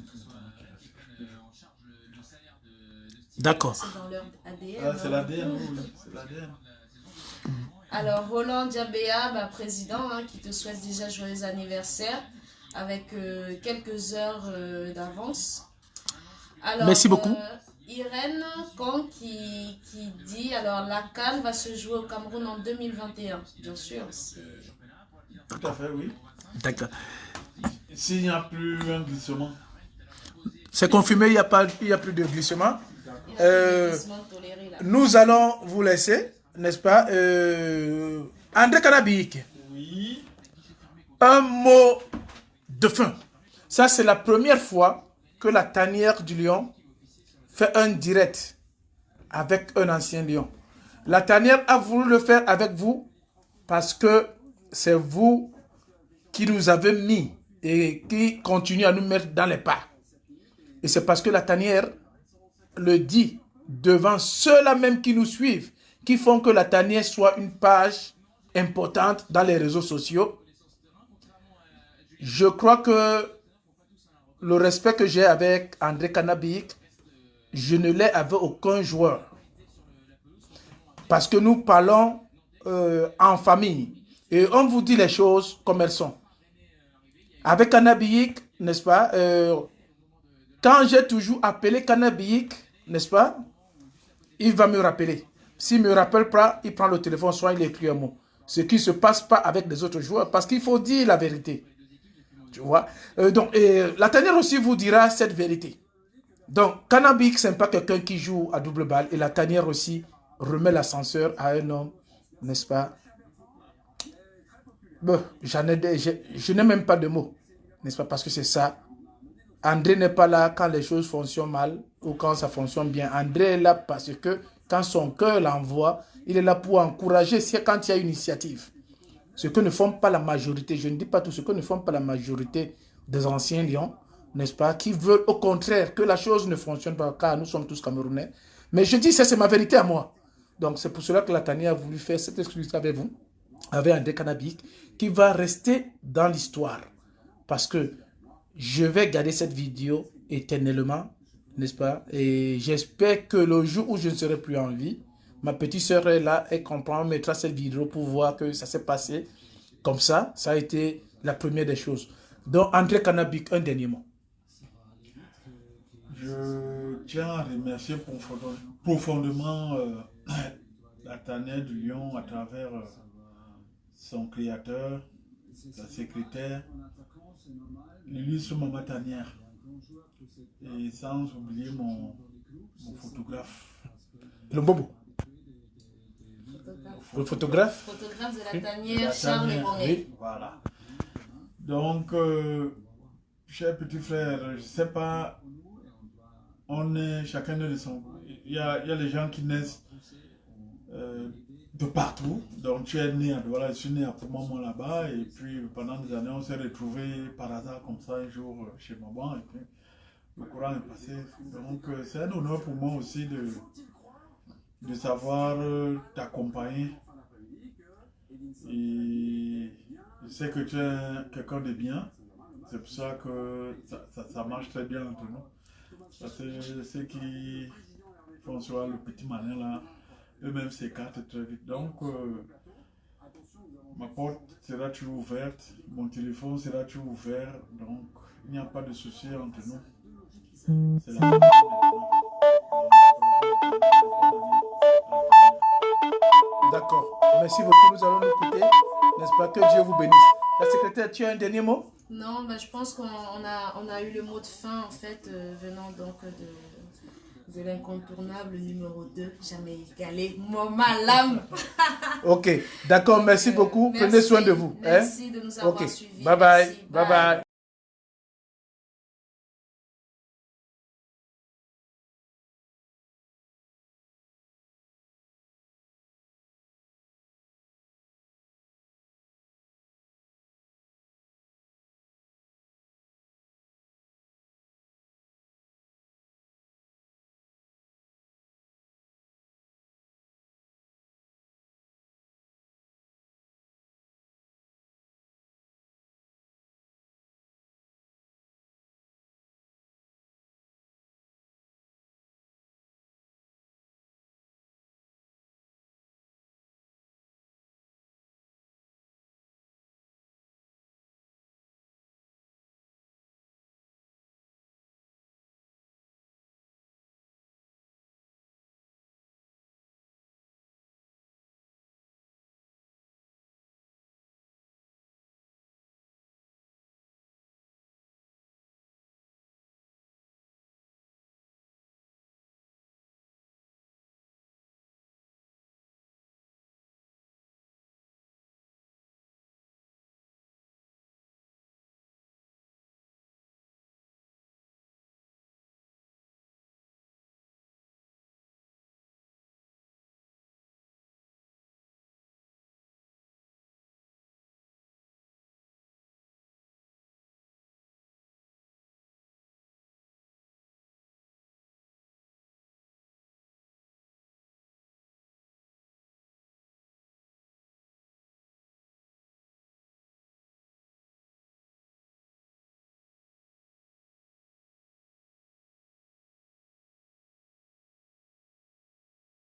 D'accord. C'est dans leur ADN. Ah, c'est l'ADN, oui, c'est l'ADN. Alors, Roland Diabéa, président, hein, qui te souhaite déjà joyeux anniversaire avec quelques heures d'avance. Merci beaucoup. Irène Kong qui dit, alors la CAN va se jouer au Cameroun en 2021. Bien sûr. Tout à fait, oui. D'accord. S'il n'y a plus un glissement. C'est confirmé, il n'y a plus de glissement. Nous allons vous laisser, n'est-ce pas? André Cannabik. Oui. Un mot de fin. Ça, c'est la première fois que la tanière du lion fait un direct avec un ancien lion. La tanière a voulu le faire avec vous parce que c'est vous qui nous avez mis et qui continue à nous mettre dans les pas. Et c'est parce que la tanière le dit devant ceux-là même qui nous suivent, qui font que la tanière soit une page importante dans les réseaux sociaux. Je crois que le respect que j'ai avec André Kanabik, je ne l'ai avec aucun joueur. Parce que nous parlons en famille. Et on vous dit les choses comme elles sont. Avec Kanabik, n'est-ce pas, quand j'ai toujours appelé Kanabik, n'est-ce pas, il va me rappeler. S'il ne me rappelle pas, il prend le téléphone, soit il écrit un mot. Ce qui ne se passe pas avec les autres joueurs, parce qu'il faut dire la vérité. Tu vois. Donc, la tanière aussi vous dira cette vérité. Donc, Kanabik, ce n'est pas quelqu'un qui joue à double balle. Et la tanière aussi remet l'ascenseur à un homme, n'est-ce pas? Bon, je n'ai même pas de mots, n'est-ce pas? Parce que c'est ça. André n'est pas là quand les choses fonctionnent mal ou quand ça fonctionne bien. André est là parce que quand son cœur l'envoie, il est là pour encourager quand il y a une initiative. Ce que ne font pas la majorité, je ne dis pas tout, ce que ne font pas la majorité des anciens Lions, n'est-ce pas, qui veulent au contraire que la chose ne fonctionne pas, car nous sommes tous Camerounais. Mais je dis, ça c'est ma vérité à moi. Donc c'est pour cela que la Tania a voulu faire cette exclusivité avec vous, avec André Kanabik, qui va rester dans l'histoire. Parce que je vais garder cette vidéo éternellement, n'est-ce pas? Et j'espère que le jour où je ne serai plus en vie, ma petite sœur est là, elle comprend, elle mettra cette vidéo pour voir que ça s'est passé comme ça. Ça a été la première des choses. Donc, André Kanabik, un dernier mot. Je tiens à remercier profondément la tanière du Lion à travers son créateur, sa secrétaire, l'illustre Maman Tanière. Et sans oublier mon photographe. Le bobo. Le photographe. Photographe de la tanière, Charles Lebonnet. Oui, voilà. Donc, cher petit frère, je ne sais pas, on est chacun de son... Il y a les gens qui naissent de partout. Donc, tu es né à Douala, je suis né à Poumaman là-bas. Et puis, pendant des années, on s'est retrouvés par hasard comme ça un jour chez maman. Et puis, le courant est passé. Donc, c'est un honneur pour moi aussi de savoir t'accompagner. Et je sais que tu es quelqu'un de bien. C'est pour ça que ça marche très bien entre nous. Parce que ceux qui font soit le petit malin là, eux-mêmes s'écartent très vite. Donc, ma porte sera toujours ouverte, mon téléphone sera toujours ouvert. Donc, il n'y a pas de souci entre nous. C'est la D'accord. Merci beaucoup. Nous allons nous quitter. N'est-ce pas? Que Dieu vous bénisse. La secrétaire, tu as un dernier mot? Non, bah, je pense qu'on a eu le mot de fin en fait, venant donc de l'incontournable numéro 2, jamais égalé, Maman Lam. Ok, d'accord, merci beaucoup. Merci, Prenez soin de vous. Merci de nous avoir suivis. Bye bye. Merci, bye bye.